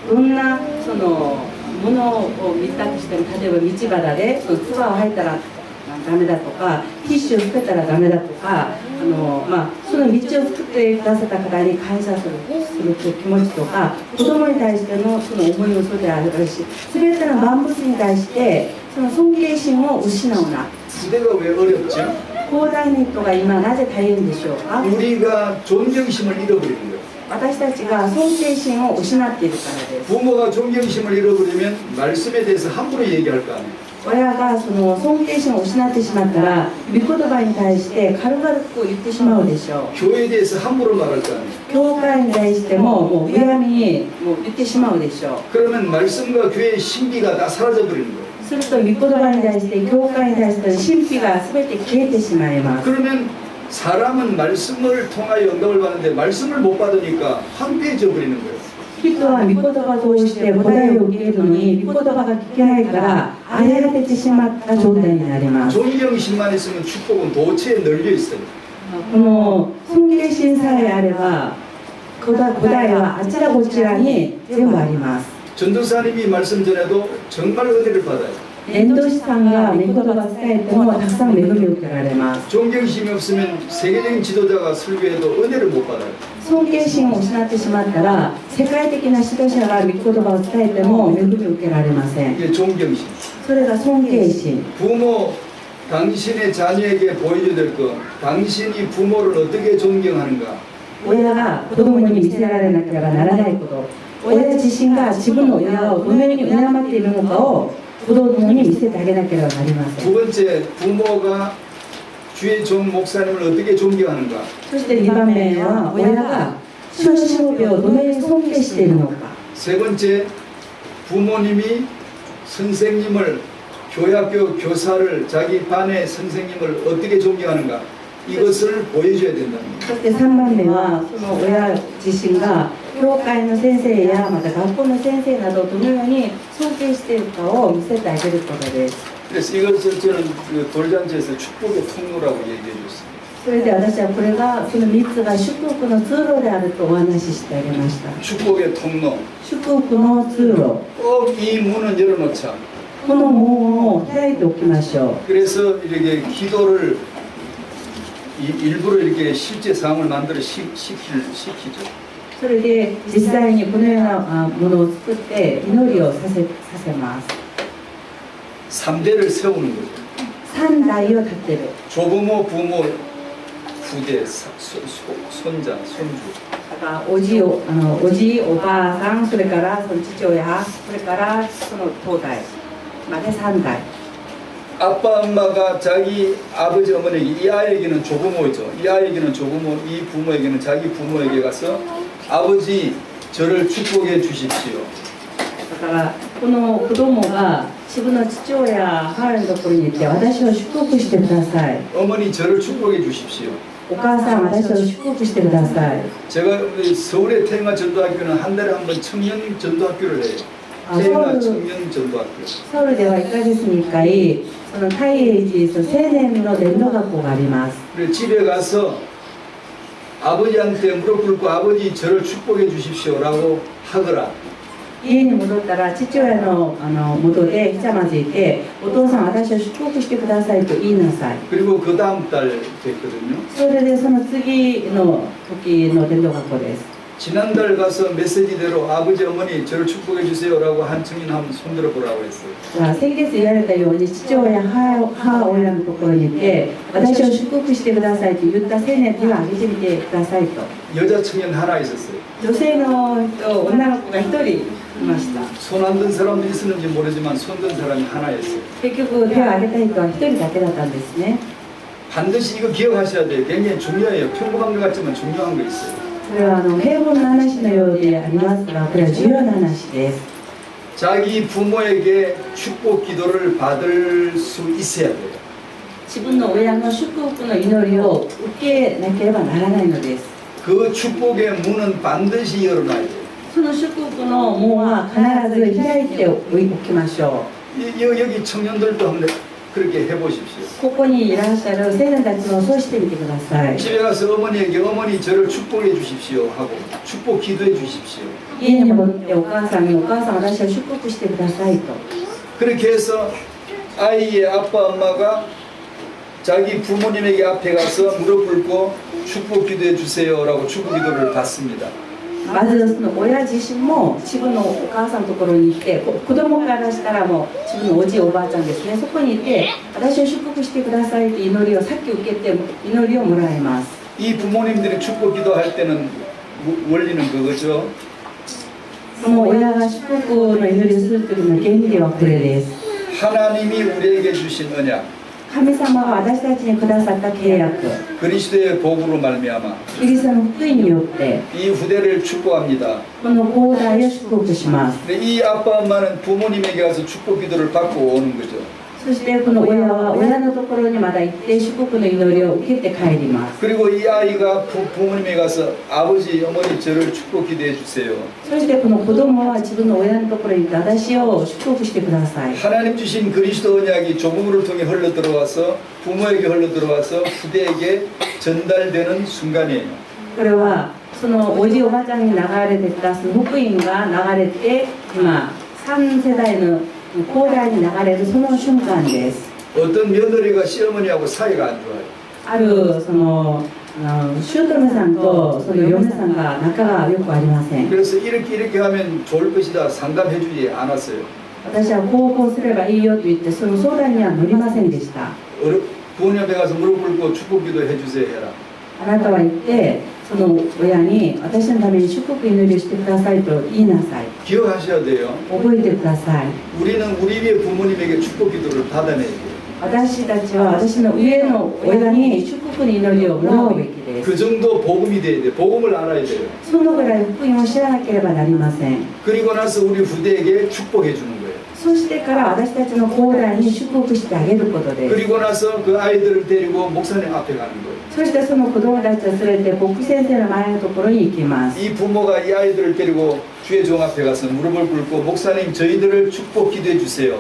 どんなそのものを見たとしても、例えば道端でその唾を吐いたらダメだとか、ティッシュを捨てたらダメだとか、その道を作ってくださった方に感謝する気持ちとか、子供に対してのその思いもそうであるし、全ての万物に対してその尊敬心を失うな。 시대가 왜 어렵죠? 広大ネットが今なぜ大変でしょうか？ 우리가 존경심을 잃어버리는 거예요. 私たちが尊敬心を失っているからです。 부모가 존경심을 잃어버리면 말씀에 대해서 함부로 얘기할 거 아니에요. 親がその尊敬心を失ってしまったら、御言葉に対して軽々く言ってしまうでしょう。 교회에 대해서 함부로 말할 거 아니에요. 教会に対してももううやみにもう言ってしまうでしょう。 그러면 말씀과 교회의 신비가 다 사라져 버리는 거예요. すると御言葉に対して教会に対しての神秘が全て消えてしまいます。 그러면 사람은 말씀을 통하여 응답을 받는데 말씀을 못 받으니까 황폐해져 버리는 거예요. 人は御言葉を通して答えを受けるのに御言葉が聞けないからあやられてしまった状態になります。 존경심만 있으면 축복은 도처에 널려 있어요. この尊敬心さえあれば答えはあちらこちらに全部あります。 전도사님이 말씀 전해도 정말 은혜를 받아요. 伝道師さんが御言葉を伝えてもたくさん恵みを受けられます。 존경심이 없으면 세계적인 지도자가 설교해도 은혜를 못 받아요. 尊敬心を失ってしまったら世界的な指導者が御言葉を伝えても恵みを受けられません。 이게 존경심. それが尊敬心。 부모, 당신의 자녀에게 보여줘야 될 것. 당신이 부모를 어떻게 존경하는가. 親が子供に見せられなければならないこと、親自身が自分の親をどのように敬っているのかを子供に見せてあげなければなりません。 두 번째, 부모가 주의 종 목사님을 어떻게 존경하는가. そして2番目は親が主のしもべをどのように尊敬しているのか。 세 번째, 부모님이 선생님을 교학교 교사를 자기 반의 선생님을 어떻게 존경하는가. 이것을 보여줘야 된다는 거예요. そして3番目はその親自身が教会の先生やまた学校の先生などをどのように尊敬しているかを見せてあげることです。 그래서 이것을 저는 그 돌잔치에서 축복의 통로라고 얘기해 줬습니다. それで私はこれがその3つが祝福の通路であるとお話ししてあげました。 축복의 통로. 祝福の通路、 꼭 이 문은 열어놓자. この門を開いておきましょう。 그래서 이렇게 기도를 일부러 이렇게 실제 상황을 만들어 시키죠. それで実際にこのようなものを作って祈りをさせます。 3대를 세우는 거죠. 3代を立てる。 조부모, 부모, 후대, 손자, 손주. だからおじおばあさん、それからその父親、それからその兄弟まで3代。 아빠, 엄마가 자기 아버지, 어머니에게 이 아이에게는 조부모이죠. 이 아이에게는 조부모, 이 부모에게는 자기 부모에게 가서 아버지 저를 축복해 주십시오. だからこの子供が自分の父親、母のところに行って私を祝福してください。 어머니 저를 축복해 주십시오. お母さん、私を祝福してください。 제가 서울의 태영아 전도학교는 한 달에 한 번 청년 전도학교를 해요. 아, 태영아 서울- 청년 전도학교. ソウルでは1ヶ月に1回、その大英寺その青年の伝道学校があります。 그래서 집에 가서 아버지한테 무릎 꿇고 아버지 저를 축복해 주십시오라고 하거라. 家に戻ったら父親の元でひざまずいて、お父さん、私を祝福してくださいと言いなさい。 그리고 그 다음 달 됐거든요. それでその次の時の伝道学校です。 지난달 가서 메시지대로 아버지 어머니 저를 축복해 주세요라고 한 청년 한번 손들어 보라고 했어요. 先月言われたように父親、母親のところに行って私を祝福してくださいと言った青年手を挙げてみてくださいと。 여자 청년 하나 있었어요. 女性の人、女の子が1人いました。 손 안 든 사람도 있었는지 모르지만 손 든 사람이 하나였어요. 結局手を挙げた人は1人だけだったんですね。 반드시 이거 기억하셔야 돼요. 굉장히 중요해요. 평범한 것 같지만 중요한 거 있어요. これは平凡な話のようでありますが、これは重要な話です。 자기 부모에게 축복 기도를 받을 수 있어야 돼요. 自分の親の祝福の祈りを受けなければならないのです。 그 축복의 문은 반드시 열어놔야 돼요. その祝福の門は必ず開いておきましょう。 여기 청년들도 한번 그렇게 해보십시오. ここにいらっしゃる青年たちもそうしてみてください。 집에 가서 어머니에게 어머니 저를 축복해 주십시오 하고 축복 기도해 주십시오. 家に戻ってお母さんに、お母さん、私を祝福してくださいと。 그렇게 해서 아이의 아빠 엄마가 자기 부모님에게 앞에 가서 무릎 꿇고 축복 기도해 주세요라고 축복 기도를 받습니다. まずその親自身も自分のお母さんのところに行って、子供からしたらもう自分のおじいおばあちゃんですね、そこに行って私を祝福してくださいという祈りをさっき受けて祈りをもらいます。 이 부모님들이 축복 기도할 때는 원리는 그거죠. その親が祝福の祈りをする時の原理はこれです。 하나님이 우리에게 주신 언약, 神様が私たちにくださった契約、 그리스도의 복으로 말미암아 キリストの福音によって 이 후대를 축복합니다. この後代を祝福します。 근데 이 아빠 엄마는 부모님에게 가서 축복 기도를 받고 오는 거죠. そそしてこの親は親のところにまだ行って祝福の祈りを受けて帰ります。 그리고 이 아이가 부모님에 가서 아버지, 어머니 저를 축복 기도해 주세요. そしてこの子供は自分の親のところに行って私を祝福してください。 하나님 주신 그리스도 언약이 조문을 통해 흘러 들어와서 부모에게 흘러 들어와서 후대에게 전달되는 순간이에요. これはそのおじおばちゃんに流れてきたその福音が流れて今3世代の後代に流れるその瞬間です。 어떤 며느리가 시어머니하고 사이가 안 좋아요. あるその姑さんとその嫁さんが仲がよくありません。 그래서 이렇게 하면 좋을 것이다 상담해 주지 않았어요. 私はこうすればいいよと言ってその相談には乗りませんでした。 부모님 앞에 가서 무릎 꿇고 축복 기도해 주세요 해라. あなたは言ってその親に私のために祝福祈りをしてくださいと言いなさい。 기억하셔야 돼요. 覚えてください。 우리는 우리의 부모님에게 축복 기도를 받아내야 돼요. 私たちは私の上の親に祝福の祈りをもらうべきです。 그 정도 복음이 돼야 돼. 복음을 알아야 돼요. そのぐらい福音を知らなければなりません。 그리고 나서 우리 후대에게 축복해 주는 거예요. そしてから私たちの後代に祝福してあげることです。 그리고 나서 그 아이들을 데리고 목사님 앞에 가는 거예요. そしてその子供たちを連れて牧師先生の前のところに行きます。 이 부모가 이 아이들을 데리고 주의 종 앞에 가서 무릎을 꿇고 목사님 저희들을 축복 기도해 주세요.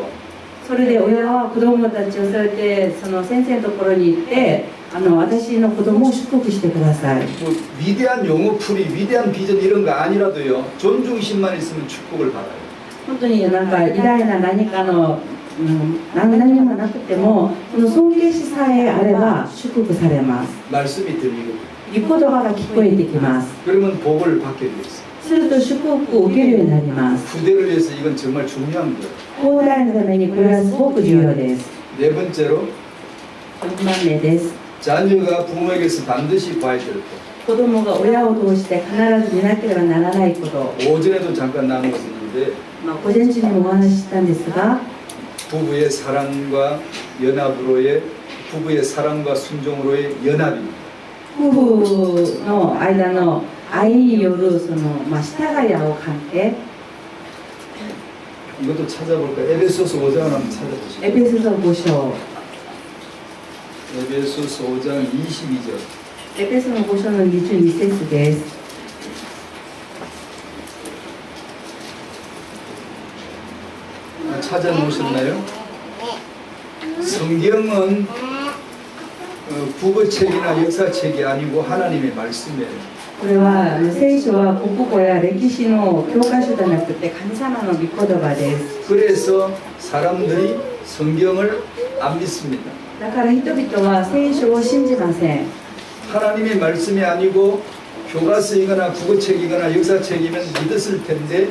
それで親は子供たちを連れてその先生のところに行って私の子供を祝福してください。 뭐 위대한 용어풀이 위대한 비전 이런 거 아니라도요. 존중심만 있으면 축복을 받아요. 本当になんか偉大な何かの、何もなくてもこの尊敬しさえあれば祝福されます。 말씀이 들리고 御言葉が聞こえてきます。 그러면 복을 받게 돼 있어요. すると祝福を受けるようになります。 후대를 위해서 이건 정말 중요한 거예요. 後代のためにこれはすごく重要です。 네 번째로 4番目です。 자녀가 부모에게서 반드시 봐야 될 것. 子供が親を通して必ず見なければならないこと、 오전에도 잠깐 나누었는데 午前中にもお話ししたんですが 부부의 사랑과 연합으로의 부부의 사랑과 순종으로의 연합입니다. 夫婦の間の愛によるその、従い合う関係 이것도 찾아볼까? 에베소서 5장을 한번 찾아보시죠. エペソ書5章 에베소서 5장 22절. エペソの5章の22節です。 찾아놓으셨나요? 성경은 국어책이나 역사책이 아니고 하나님의 말씀이에요. これは聖書は国語や歴史の教科書じゃなくて神様の御言葉です。 그래서 사람들이 성경을 안 믿습니다. だから人々は聖書を信じません。 하나님의 말씀이 아니고 교과서이거나 국어책이거나 역사책이면 믿었을 텐데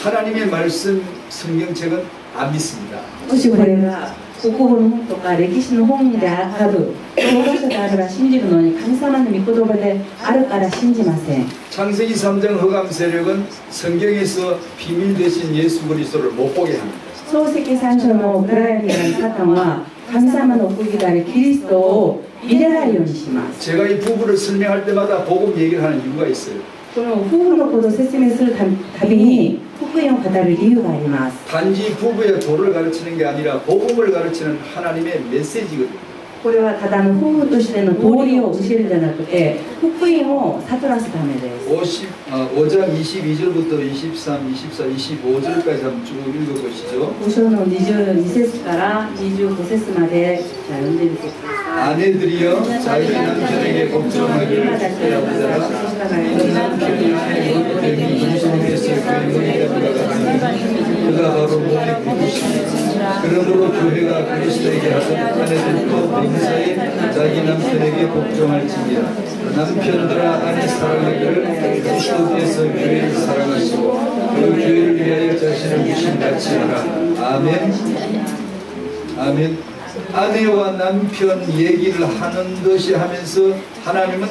하나님의 말씀 성경책은 안 믿습니다. もしこれが国語の本とか歴史の本である教科書であるら信じるのに神様の御言葉であるから信じません。 창세기 3장 흑암 세력은 성경에서 비밀 되신 예수 그리스도를 못 보게 합니다. 漱石三章の暗闇であるサタンは神様の奥義であるキリストを見れないようにします。 제가 이 부부를 설명할 때마다 복음 얘기를 하는 이유가 있어요. この夫婦のことを説明するたびに福音を語る理由があります。 단지 부부의 도를 가르치는 게 아니라 복음을 가르치는 하나님의 메시지거든요. これはただの夫婦としての道理を教えるんじゃなくて福音を悟らすためです。 5장 22절부터 23, 24, 25절까지 한번 쭉 읽어보시죠. 5章の22節から25節までじゃあ読んでみてください。 아내들이여 자기 남편에게 걱정하기를 바라보라. 그가 바로 몸의 그리스도시니 그러므로 교회가 그리스도에게 하듯 아내들도 범사에 자기 남편에게 복종할지니라. 남편들아 아내 사랑하기를 그리스도께서 교회를 사랑하시고 그 교회를 위하여 자신을 주신 같이 하라. 아멘. 아멘. 아내와 남편 얘기를 하는 듯이 하면서 하나님은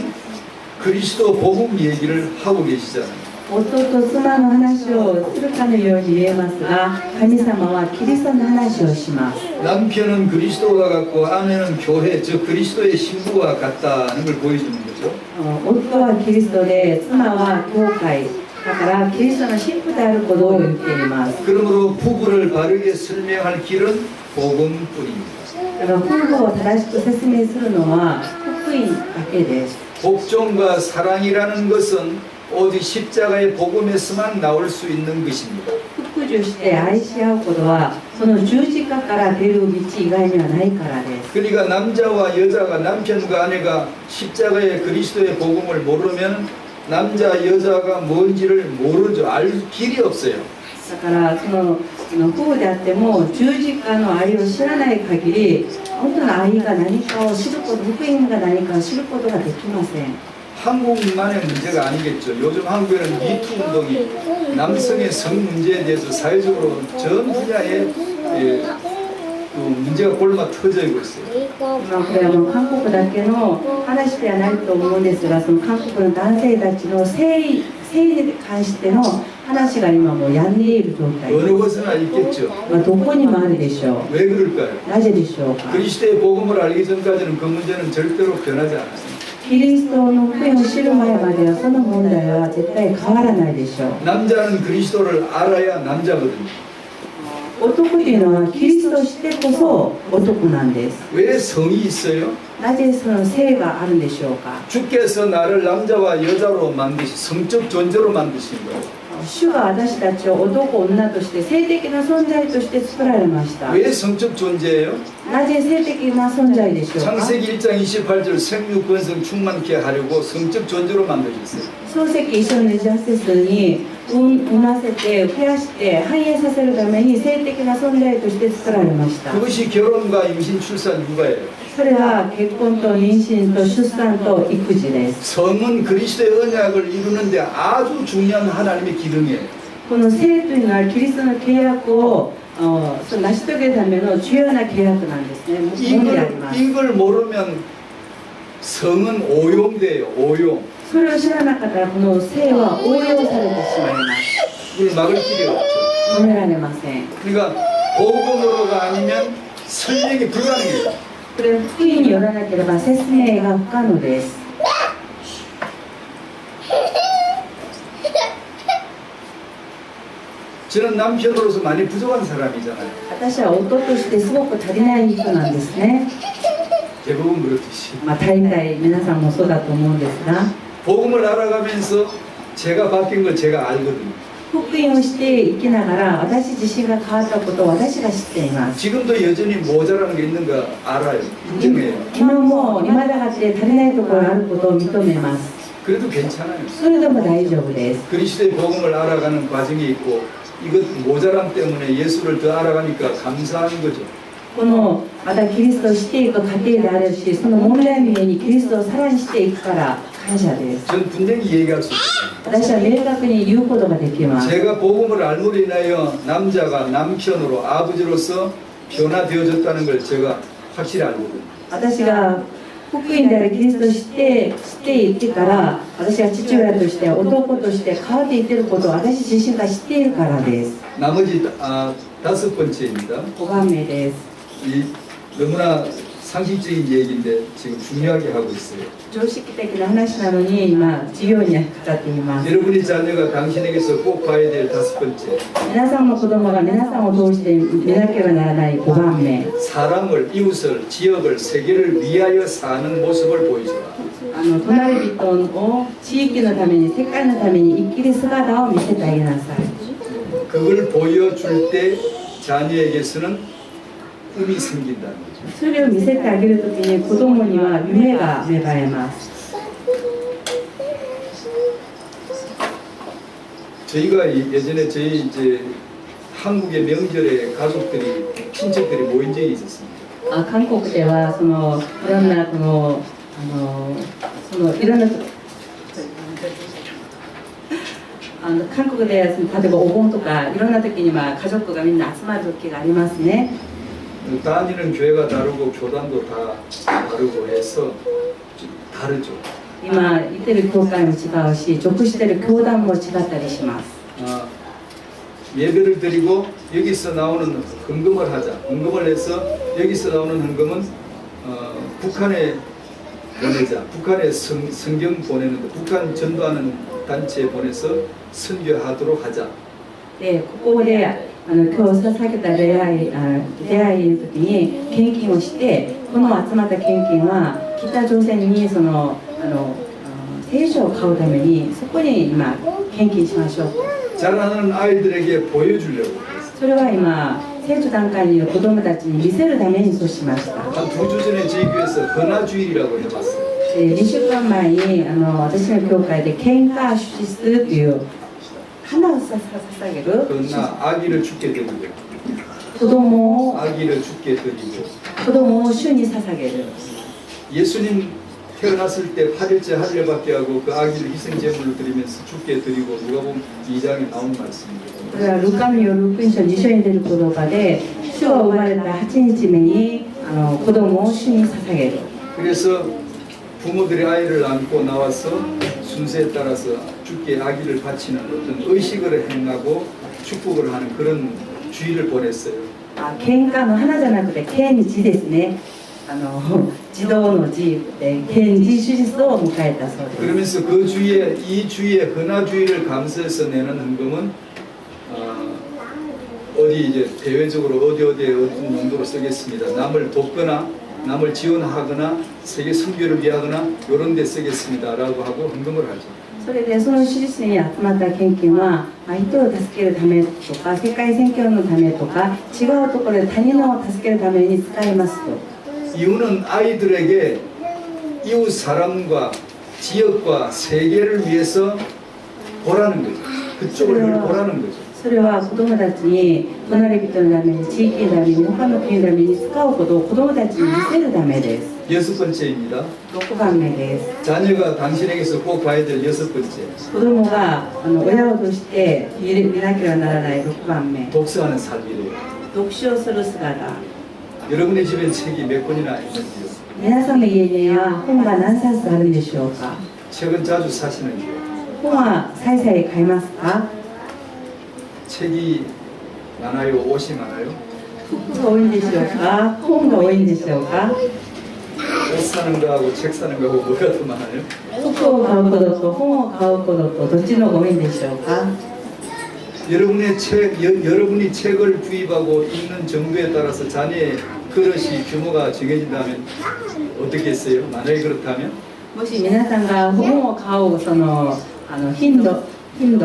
그리스도 복음 얘기를 하고 계시잖아요. 夫と妻の話をするかのように見えますが神様はキリストの話をします。 남편은 그리스도와 같고 아내는 교회, 즉 그리스도의 신부와 같다는 걸 보여주는 거죠. 夫はキリストで妻は教会だからキリストの神父であることを言っています。 그러므로 부부를 바르게 설명할 길은 복음뿐입니다. だから本語を正しく説明するのは福音だけです。 복종과 사랑이라는 것은 오직 십자가의 복음에서만 나올 수 있는 것입니다. 服従して愛し合うことはその十字架から出る道以外にはないからです。 그러니까 남자와 여자가 남편과 아내가 십자가의 그리스도의 복음을 모르면 남자 여자가 뭔지를 모르죠. 알 길이 없어요. だからその夫婦であっても十字架の愛を知らない限り本当の愛が何かを知ること、福音が何かを知ることができません。 한국만의 문제가 아니겠죠. 요즘 한국에는 미투 운동이 남성의 성 문제에 대해서 사회적으로 전 분야에 그 문제가 골마 터지고 있어요. 今これはもう韓国だけの話ではないと思うんですが、その韓国の男性たちの性に関しての話が今もう病んでいる状態 어느 곳에나 있겠죠. どこにもあるでしょう。 왜 그럴까요? なぜでしょうか。 그리스도의 복음을 알기 전까지는 그 문제는 절대로 변하지 않았습니다. キリストの福音を知る前まではその問題は絶対変わらないでしょう。 남자는 그리스도를 알아야 남자거든요. 男というのはキリストを知ってこそ男なんです。 왜 성이 있어요? なぜその性があるんでしょうか。 주께서 나를 남자와 여자로 만드시 성적 존재로 만드신 거예요. 主が私たちを男女として性的な存在として作られました。 왜 성적 존재예요? なぜ性的な存在でしょうか。 창세기 1장 28절 생육 번성 충만케 하려고 성적 존재로 만드셨어요. 創世記1章の28節に産ませて増やして繁栄させるために性的な存在として作られました。 그것이 결혼과 임신, 출산, 육아예요. それは結婚と妊娠と出産と育児です。 성은 그리스도의 언약을 이루는데 아주 중요한 하나님의 기능이에요. この性というのはキリストの契約を成し遂げるための重要な契約なんですね。ものであります。 이걸 모르면 성은 오용돼요. 오용. それを知らなかったらこの性は応用されてしまいます。 이걸 막을 길이 없죠. 止められません。 그러니까 복음으로가 아니면 설명이 불가능해요. これ福音によらなければ説明が不可能です。 저는 남편으로서 많이 부족한 사람이잖아요. 私は夫としてすごく足りない人なんですね。 대부분 그렇듯이. 大体皆さんもそうだと思うんですが、 복음을 알아가면서 제가 바뀐 걸 제가 알거든요. 福音をしていきながら私自身が変わったことを私が知っています。 지금도 여전히 모자라는 게 있는 거 알아요. 인정해요. 今も未だかつて足りないところがあることを認めます。 그래도 괜찮아요. それでも大丈夫です。 그리스도의 복음을 알아가는 과정이 있고 이것 모자람 때문에 예수를 더 알아가니까 감사한 거죠. このまたキリストを知っていく過程であるし、その問題面にキリストをさらにしていくから感謝です。 전 분명히 얘기할 수 있어요. 私は明確に言うことができます。 제가 복음을 알므로 인하여 남자가 남편으로 아버지로서 변화되어졌다는 걸 제가 확실히 알거든요. 私が福音であるキリストを知っていってから私が父親として男として変わっていっていることを私自身が知っているからです。 나머지 5번째입니다. 5番目です。 이 너무나 상식적인 얘기인데 지금 중요하게 하고 있어요. 常識的な話なのに今授業に語っています。 여러분의 자녀가 당신에게서 꼭 봐야 될 5번째. 皆さんの子供が皆さんを通して見なければならない5番目。 사람을, 이웃을, 지역을, 세계를 위하여 사는 모습을 보여주라. 隣人を地域のために世界のために生きる姿を見せてあげなさい。 그걸 보여줄 때 자녀에게서는 꿈이 생긴다는 거죠. それを見せてあげるときに子供には夢が芽生えます。 저희가 예전에 저희 이제 한국의 명절에 가족들이 친척들이 모인 적이 있었습니다. 韓国ではそのいろんなそのいろんな韓国で例えばお盆とかいろんな時に家族がみんな集まる時がありますね。 다니는 교회가 다르고 교단도 다 다르고 해서 좀 다르죠. 今行ってる教会も違うし、属してる教団も違ったりします。 예배를 드리고 여기서 나오는 헌금을 하자. 헌금을 해서 여기서 나오는 헌금은 북한에 보내자. 북한에 성경 보내는 거. 북한 전도하는 단체에 보내서 선교하도록 하자. でここで今日捧げた出会いの時に献金をしてこの集まった献金は北朝鮮に聖書を買うためにそこに今献金しましょう 자라는 아이들에게 보여주려고 했어요. それは今成長段階にいる子供たちに見せるためにそうしました 한 2주 전에 저희 교회에서 헌화주일이라고 해봤어요. 2週間前に私の教会で献花主するという花を捧げる 헌화 아기를 죽게 드리고 子供 아기를 죽게 드리고 を主に捧げる 예수님 태어났을 때 8일째 할례받게 하고 그 아기를 희생제물로 드리면서 죽게 드리고 누가복음 2장에 나온 말씀입니다. これはルカによる福音書2章に出る言葉で主が生まれた8日目に子供を主に捧げる 그래서 부모들이 아이를 안고 나와서 순서에 따라서 주께 아기를 바치는 어떤 의식을 행하고 축복을 하는 그런 주의를 보냈어요. 喧嘩の花じゃなくて献字ですね児童の字で献字手術を迎えたそうです 그러면서 그 주위에 이 주위에 헌화주의를 감사해서 내는 헌금은 어디 이제 대외적으로 어디에 어떤 용도로 쓰겠습니다. 남을 돕거나 남을 지원하거나 세계 선교를 위하거나 이런 데 쓰겠습니다라고 하고 헌금을 하죠. それでその手術に集まった献金は人を助けるためとか世界宣教のためとか違うところで他人を助けるために使いますと 이유는 아이들에게 이웃 사람과 지역과 세계를 위해서 보라는 거죠. 그쪽을 늘 보라는 거죠. それは子供たちに隣人のために地域のために他の国のために使うことを子供たちに見せるためです 여섯 번째입니다. 6番目です 자녀가 당신에게서 꼭 봐야 될 여섯 번째. 子供が親をとして見なければならない6番目 독서하는 삶이래요. 読書をする姿 여러분의 집엔 책이 몇 권이나 있는지요? 皆さんの家には本が何冊あるんでしょうか 책은 자주 사시는지요? 本はさいさい買いますか 책이 많아요? 옷이 많아요? 服が多いんでしょうか本が多いんでしょうか 옷 사는 거하고 책 사는 거하고 뭐가 더 많아요? 服を買うことと本を買うこととどっちの方が多いんでしょうか 여러분이 책을 구입하고 읽는 정도에 따라서 자녀의 그릇이 규모가 정해진다면 어떻겠어요? 만약에 그렇다면 もし皆さんが本を買うその頻度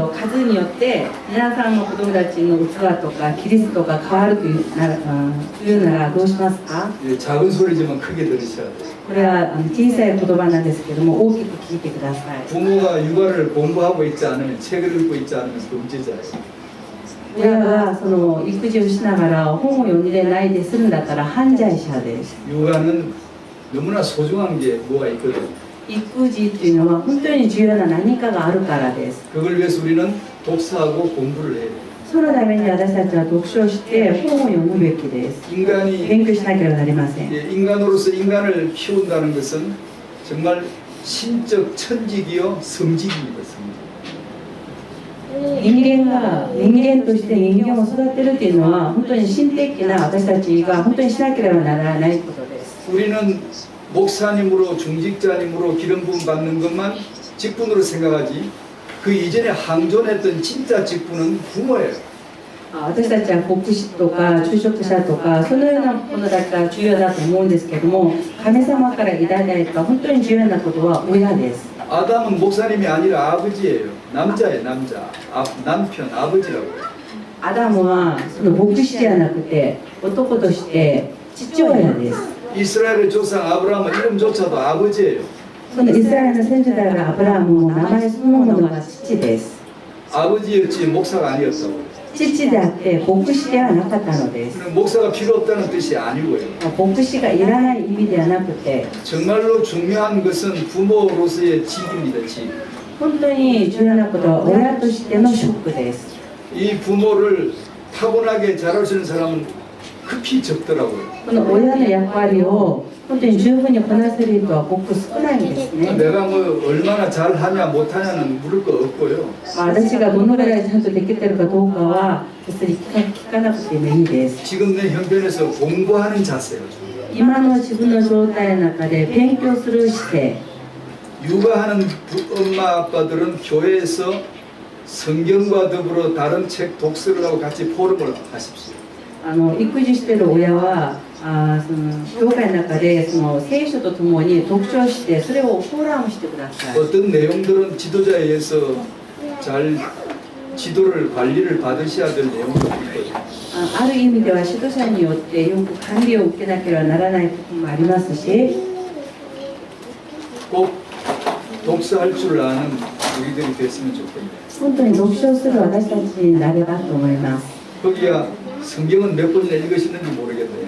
数によって皆さんの子供たちの器とかキリストが変わるというならどうしますか 예, 작은 소리지만 크게 들으셔야 돼요. これは小さい言葉なんですけども大きく聞いてください 부모가 육아를 공부하고 있지 않으면 책을 읽고 있지 않으면 범죄자예요. 親がその育児をしながら本を読んでないでするんだったら犯罪者です 육아는 너무나 소중한 게 뭐가 있거든. 育児っていうのは本当に重要な何かがあるからです 그걸 위해서 우리는 독서하고 공부를 해야 돼요. そのために私たちは読書をして本を読むべきです 인간이 勉強しなければなりません 예, 인간으로서 인간을 키운다는 것은 정말 신적 천직이요 성직입니다. 성직. 人間として人間を育てるっていうのは本当に神的な私たちが本当にしなければならないことです 우리는 목사님으로 중직자님으로 기름 부음 받는 것만 직분으로 생각하지 그 이전에 항존했던 진짜 직분은 부모예요. 私たちは牧師とか住職者とかそのようなものだったら重要だと思うんですけども神様からいただいた本当に重要なことは親です 아담은 목사님이 아니라 아버지예요. 남자예요, 남자. 남편, 아버지라고. アダムはその牧師ではなくて男として父親です 이스라엘의 조상 아브라함은 이름조차도 아버지예요. そのイスラエルの先祖であるアブラハムも名前そのものが父です 아버지였지 목사가 아니었다고. 父であって牧師ではなかったのです 그럼 목사가 필요 없다는 뜻이 아니고요. 牧師がいらない意味ではなくて 정말로 중요한 것은 부모로서의 직입니다. 직. 本当に重要なことは親としての職です 이 부모를 타고나게 잘하시는 사람은 급히 적더라고요. この親の役割を本当に十分にこなせる人はごく少ないんですね 내가 뭐 얼마나 잘하냐 못하냐는 물을 거 없고요. 私がどのぐらいちゃんとできてるかどうかは別に聞かなくてもいいです 지금 내 형편에서 공부하는 자세요. 今の自分の状態の中で勉強する姿勢 육아하는 엄마 아빠들은 교회에서 성경과 더불어 다른 책 독서를 하고 같이 포럼을 하십시오. 育児している親はその教会の中でその聖書とともに読書してそれをフォーラムしてください。 어떤 내용들은 지도자에 의해서 잘 지도를 관리를 받으셔야 될 내용도 있거든요. ある意味では指導者によってよく管理を受けなければならないこともありますし、 꼭 독서할 줄 아는 우리들이 됐으면 좋겠네요. 本当に読書する私たちになればと思います。 거기야 성경은 몇 번이나 읽으시는지 모르겠네요.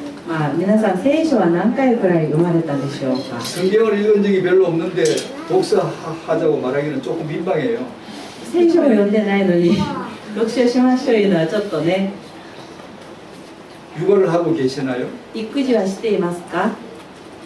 皆さん聖書は何回くらい読まれたでしょうか。 성경을 읽은 적이 별로 없는데 독서하자고 말하기는 조금 민망해요. 聖書を読んでないのに読書しましょういうのはちょっとね。 육아를 하고 계시나요? 育児はしていますか。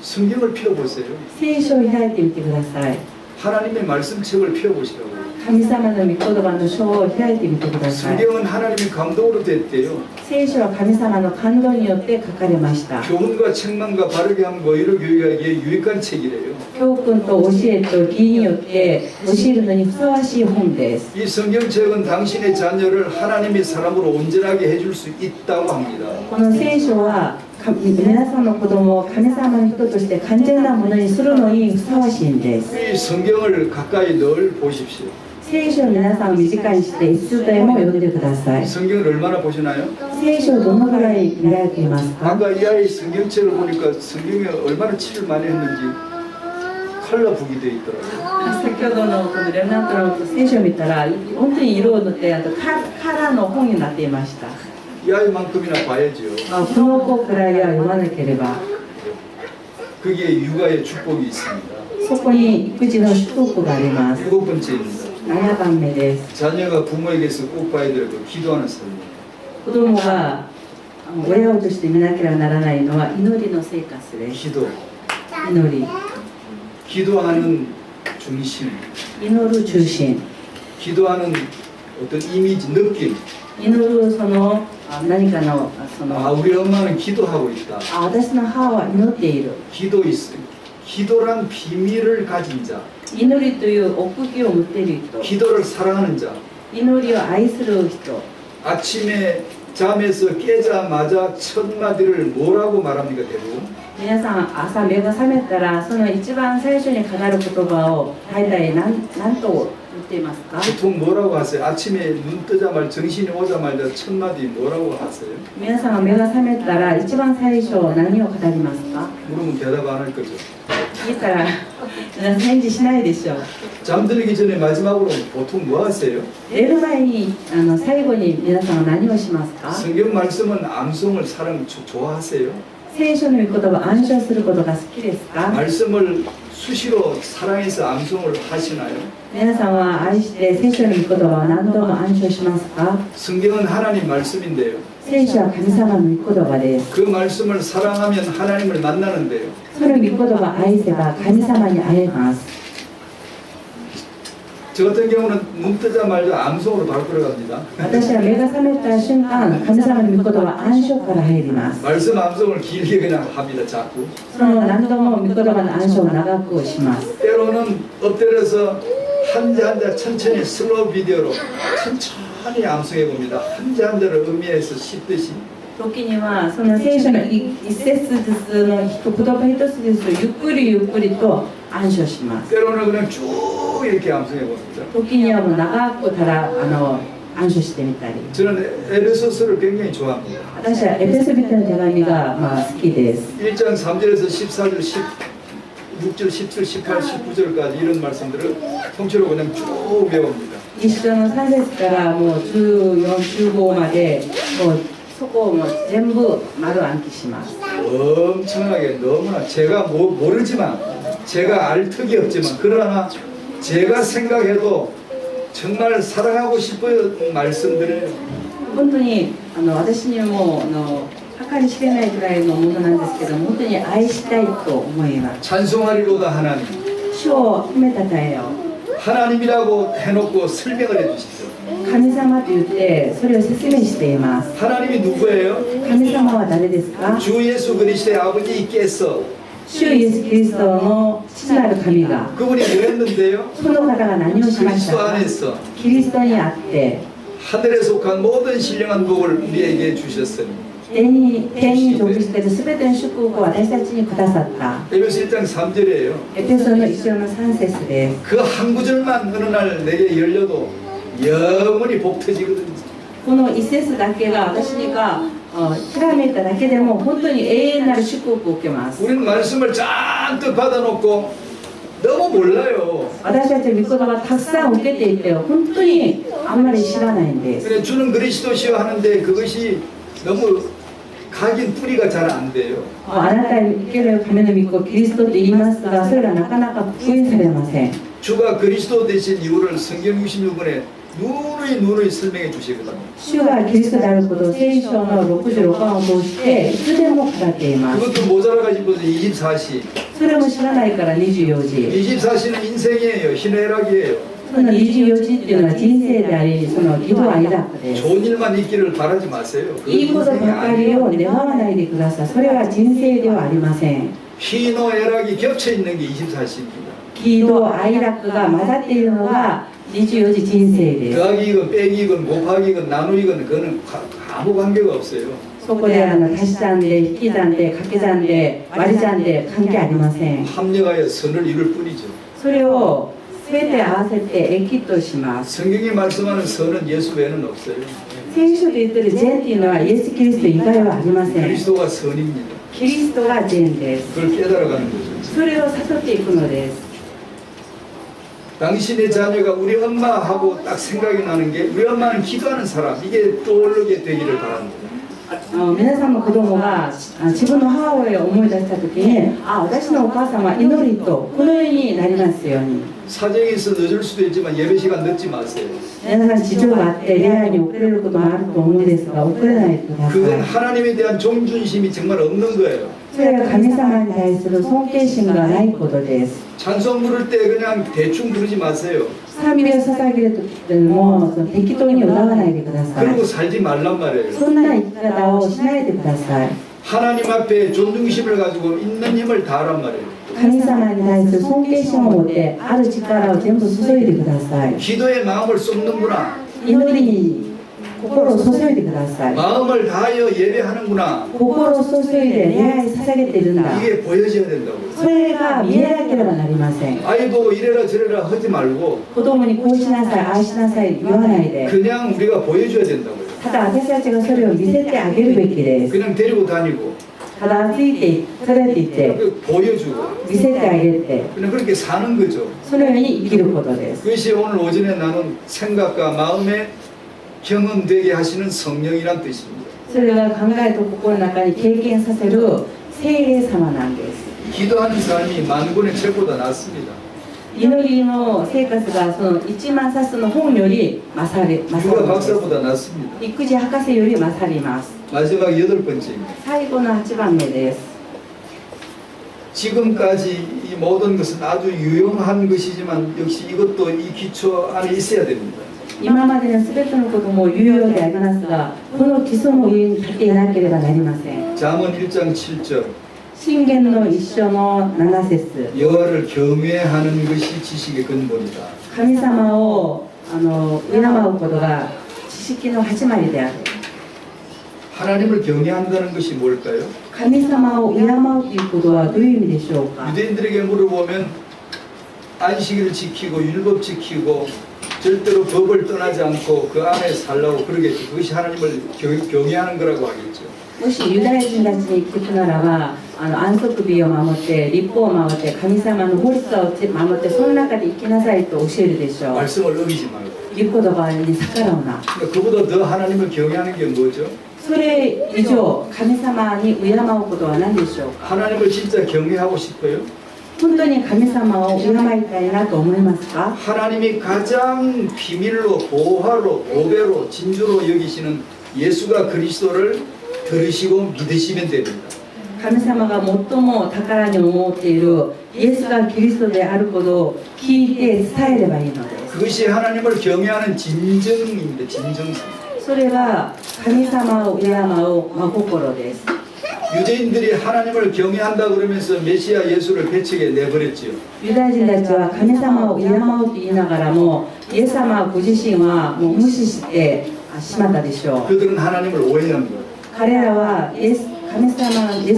성경을 펴보세요. 聖書を開いてみてください。 하나님의 말씀책을 펴보시라고요. 神様の御言葉の書を開いてみてください。 성경은 하나님의 감동으로 됐대요. 聖書は神様の感動によって書かれました。 교훈과 책망과 바르게 함과 의로 교육하기에 유익한 책이래요. 教訓と教えと義によって教えるのにふさわしい本です。 이 성경책은 당신의 자녀를 하나님의 사람으로 온전하게 해줄 수 있다고 합니다. この聖書は皆さんの子供を神様の人として完全なものにするのにふさわしいんです。 이 성경을 가까이 늘 보십시오. 聖書を皆さんを身近にしていつでも読んでください。 성경을 얼마나 보시나요? 聖書をどのぐらい見られていますか。 아까 이 아이 성경책을 보니까 성경에 얼마나 치를 많이 했는지 컬러 북이 되어 있더라고요. 先ほどのこのレナントの聖書を見たら本当に色を塗ってカラーの本になっていました。 이 아이만큼이나 봐야죠. この子くらいは読まなければ。 거기에 육아의 축복이 있습니다. そこに育児の祝福があります。 일곱 번째입니다. 7番目です。 자녀가 부모에게서 꼭 봐야 될 그 기도하는 삶이에요. 子供が親をとして見なければならないのは祈りの生活です。 기도, 祈り、 기도하는 중심, 祈る中心、 기도하는 어떤 이미지, 느낌. 祈るその何かの아, 우리 엄마는 기도하고 있다. 私の母は祈っている。 기도 있어요. 기도란 비밀을 가진 자, 祈りという奥義を持っている人、 기도를 사랑하는 자. 祈りを愛する人。 아침에 잠에서 깨자마자 첫 마디를 뭐라고 말합니까, 대부분? 皆さん朝目が覚めたらその一番最初にかかる言葉を大体何と言っていますか。 보통 뭐라고 하세요? 아침에 눈 뜨자마자 정신이 오자마자 첫 마디 뭐라고 하세요? 皆さんが目が覚めたら一番最初何を語りますか。 물으면 대답 안 할 거죠. 聞いたら皆さん返事しないでしょう。 잠들기 전에 마지막으로 보통 뭐 하세요? 寝る前に最後に皆さんは何をしますか。 성경 말씀은 암송을 좋아하세요? 聖書の御言葉を暗唱することが好きですか。 말씀을 수시로 사랑해서 암송을 하시나요? 皆さんは愛して聖書の御言葉を何度も暗唱しますか。 성경은 하나님 말씀인데요. 聖書は神様の御言葉です。 그 말씀을 사랑하면 하나님을 만나는데요. その御言葉を愛せば神様に会えます。 저 같은 경우는 눈 뜨자마자 암송으로 바로 들어갑니다. 私は目が覚めた瞬間神様の御言葉暗唱から入ります。 말씀 암송을 길게 그냥 합니다. 자꾸. その何度も御言葉の暗唱を長くします。 때로는 엎드려서 한자 한자 천천히 슬로우 비디오로 천천히 암송해 봅니다. 한자 한자를 음미해서 씹듯이. 時にはその聖書の一節ずつの言葉一つずつゆっくりゆっくりと暗唱します。 때로는 그냥 쭉 이렇게 암송해 봅니다. 時にはもう長くただ暗唱してみたり。 저는 에베소서를 굉장히 좋아합니다. 私はエペソビトの手紙が好きです。 1장 3절에서 14절, 16절, 17, 18, 19절까지 이런 말씀들을 통째로 그냥 쭉 외웁니다. 一章の3節からもう14、15までもうそこをもう全部丸暗記します。 엄청나게 너무나 제가 모르지만 제가 알 턱이 없지만 그러나 제가 생각해도 정말 사랑하고 싶은 말씀들을 本当に私にも計り知れないぐらいのものなんですけど本当に愛したいと思います。 찬송하리로다 하나님. 主を褒めたたえよ。 하나님이라고 해놓고 설명을 해주시죠. 神様と言ってそれを説明しています。 하나님이 누구예요? 神様は誰ですか。 주 예수 그리스도의 아버지께서 主イエス・キリストの父なる神が 그분이 뭐했는데요? その方が何をしました 그리스도 か 안에서 キリストにあって 하늘에 속한 모든 신령한 복을 우리에게 주셨으니 天に属しているすべての祝福を私たちにくださった 에베소 1장 3절이에요. エペソの一章の3節です 그 한 구절만 어느 날 내게 열려도 영원히 복 터지거든요. この一節だけが私がひらめいただけでも本当に永遠なる祝福を受けます 우리는 말씀을 잔뜩 받아놓고 너무 몰라요. 私たちは御言葉たくさん受けていて本当にあんまり知らないんです 그래 주는 그리스도시여 하는데 그것이 너무 각인 뿌리가 잘 안 돼요. あなたに生ける神の御子キリストと言いますがそれがなかなか復元されません 주가 그리스도 되신 이유를 성경 66권에 누누이 설명해 주시거든요. 主がキリストであることを聖書の66巻を通していつでも語っています 그것도 모자라가지고 24시. それも知らないから24時 24시는 인생이에요. 희내락이에요. その24時っていうのは人生でありその義と愛だです 좋은 일만 있기를 바라지 마세요. いいことばかりを願わないでくださいそれは人生ではありません 희노애락이 겹쳐 있는 게 24시입니다. 喜怒哀楽が混ざっているのが24時人生です 더하기건 빼기건 곱하기건 나누기건 그거는 아무 관계가 없어요. そこで足し算で引き算で掛け算で割り算で関係ありません 합력하여 선을 이룰 뿐이죠. それを全て合わせて益とします 성경이 말씀하는 선은 예수 외에는 없어요. 聖書で言ってる善っていうのはイエス・キリスト以外はありません 그리스도가 선입니다. キリストが善です 그걸 깨달아가는 거죠. それを悟っていくのです 당신의 자녀가 우리 엄마하고 딱 생각이 나는 게 우리 엄마는 기도하는 사람 이게 떠오르게 되기를 바랍니다. 皆さんの子供が自分の母親を思い出した時に私のお母さんは祈りとこのようになりますように 사정이 있어 늦을 수도 있지만 예배 시간 늦지 마세요. 皆さん事情があって礼拝に遅れることもあると思うんですが遅れないでくださ 그건 い 하나님에 대한 존중심이 정말 없는 거예요. それは神様に対する尊敬心がないことです 찬송 부를 때 그냥 대충 부르지 마세요. 賛美を捧げる時でもその適当に歌わないでください 그러고 살지 말란 말이에요. そんな生き方をしないでください 하나님 앞에 존중심을 가지고 있는 힘을 다하란 말이에요. 神様に対する尊敬心を持ってある力を全部注いでください 기도에 마음을 쏟는구나. 祈りに心を注いでください 마음을 다하여 예배하는구나. 心を注いで礼拝捧げてるんだ 이게 보여져야 된다고요. それが見えなければなりません 아이 보고 이래라 저래라 하지 말고 子供にこうしなさいああしなさい言わないで 그냥 우리가 보여줘야 된다고요. ただ私たちがそれを見せてあげるべきです 그냥 데리고 다니고 ただついて連れて行って 보여주고 見せてあげて 그냥 그렇게 사는 거죠. そのように生きることです 그것이 오늘 오전에 나눈 생각과 마음에 경험되게 하시는 성령이란 뜻입니다. それが考えと心の中に経験させる聖霊様なんです 기도하는 사람이 만군의 책보다 낫습니다. 祈りの生活がその1万冊の本より勝る 육아 んです 박사보다 낫습니다. 育児博士より勝ります 마지막 8번째입니다. 最後の8番目です 지금까지 이 모든 것은 아주 유용한 것이지만 역시 이것도 이 기초 안에 있어야 됩니다. 今までの全てのことも有用でありますがこの基礎も上に立っていなければなりません 잠언 1장 7절 信玄の一章の7節 여호와를 경외하는 것이 지식의 근본이다. 神様を敬うことが知識の始まりである 하나님을 경외한다는 것이 뭘까요? 神様を敬うということはどういう意味でしょうか 유대인들에게 물어보면 안식일을 지키고 율법 지키고 절대로 법을 떠나지 않고 그 안에 살라고 그러겠죠. 그것이 하나님을 경외하는 거라고 하겠죠. もしユダヤ人たちに聞くならば安息日を守って立法を守って神様の法律を守ってその中で生きなさいと教えるでしょう 말씀을 어기지 말고. 言葉に逆らうな 그러니까 그보다 더 하나님을 경외하는 게 뭐죠? それ以上神様に敬うことは何でしょうか 하나님을 진짜 경외하고 싶어요? 本当に神様を敬いたいなと思いますか 하나님이 가장 비밀로 보화로 보배로 진주로 여기시는 예수가 그리스도를 들으시고 믿으시면 됩니다. 神様が最も宝に思っているイエスがキリストであることを聞いて伝えればいいのです 그것이 하나님을 경외하는 진정입니다. 진정성. それは神様を敬う真心です 유대인들이 하나님을 경외한다 그러면서 메시아 예수를 배척에 내버렸지요. ユダヤ人たちは神様を敬うと言いながらもイエス様ご自身はもう無視してしまったでしょう。 그들은 하나님을 오해한 거예요. 彼らはイエス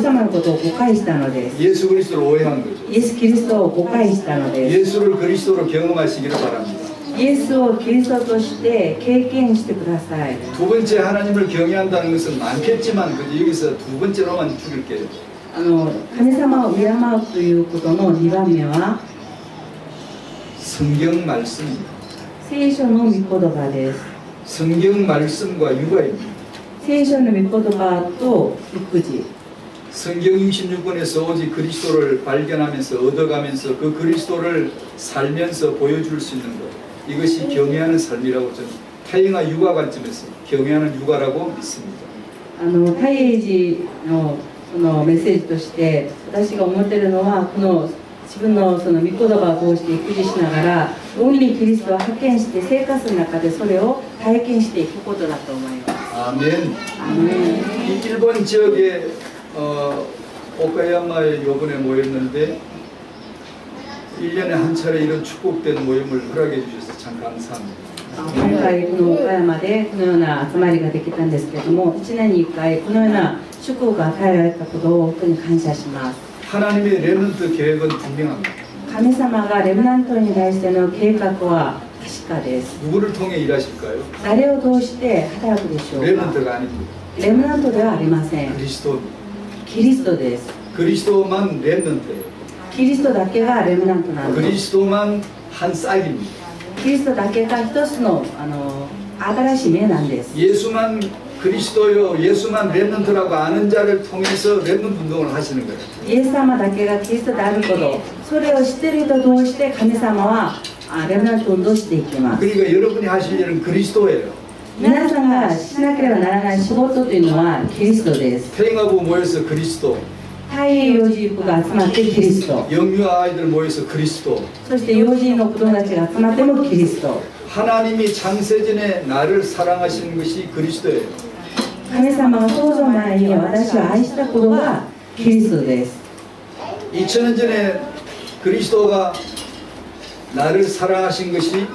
様のことを誤解したのです。 예수 그리스도를 오해한 거죠. イエス・キリストを誤解したのです。 예수를 그리스도로 경험하시기를 바랍니다. イエスをキリストとして経験してください。 두 번째 하나님을 경외한다는 것은 많겠지만 여기서 두 번째로만 줄일게요. 神様を敬うということの2番目は 성경 말씀입니다. 聖書の御言葉です。 성경 말씀과 육아입니다. 聖書の御言葉と育児。 성경 66권에서 오직 그리스도를 발견하면서 얻어가면서 그 그리스도를 살면서 보여줄 수 있는 것, 이것이 경외하는 삶이라고 저는 타인과 육아 관점에서 경외하는 육아라고 믿습니다. 太英寺のそのメッセージとして私が思っているのはこの自分のその御言葉を通して育児しながら大いにキリストを発見して生活の中でそれを体験していくことだと思います。 아멘. アーメン。 이 일본 지역에 오카야마에 요번에 모였는데 1년에 한 차례 이런 축복된 모임을 허락해 주셔서 참 감사합니다. 今回この岡山でこのような集まりができたんですけれども1年に1回このような祝福が与えられたことを本当に感謝します。 하나님의 렘넌트 계획은 분명합니다. 神様がレムナントに対しての計画は確かです。 누구를 통해 일하실까요? 誰を通して働くでしょうか。 렘넌트가 아닙니다. レムナントではありません。 그리스도입니다. キリストです。 그리스도만 렘넌트예요. キリストだけがレムナントなんです。 그리스도만 한 싹입니다. キリストだけが一つの新しい芽なんです。 예수만 그리스도요, 예수만 렘넌트라고 아는 자를 통해서 렘넌트 운동을 하시는 거예요. イエス様だけがキリストであること、それを知っている人を通して神様はレムナント運動をしていきます。 그러니까 여러분이 하실 일은 그리스도예요. 皆さんがしなければならない仕事というのはキリストです。 태영아부 모여서 그리스도, 太陽児部が集まってキリスト、 영유아 아이들 모여서 그리스도. そして幼児の子供たちが集まってもキリスト。 하나님이 창세전에 나를 사랑하시는 것이 그리스도예요. 神様が創造前に私を愛したことがキリストです。 2000년 전에 그리스도가 나를 사랑하신 것이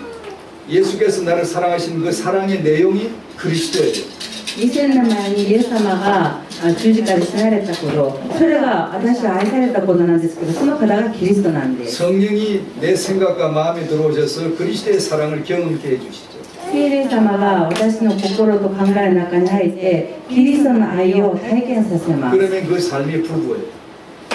예수께서 나를 사랑하신 그 사랑의 내용이 그리스도예요. 2000年前にイエス様が十字架で死なれたこと、それが私は愛されたことなんですけど、その方がキリストなんです。 성령이 내 생각과 마음에 들어오셔서 그리스도의 사랑을 경험케 해주시죠. 聖霊様が私の心と考えの中に入ってキリストの愛を体験させます。 그러면 그 삶이 부부예요.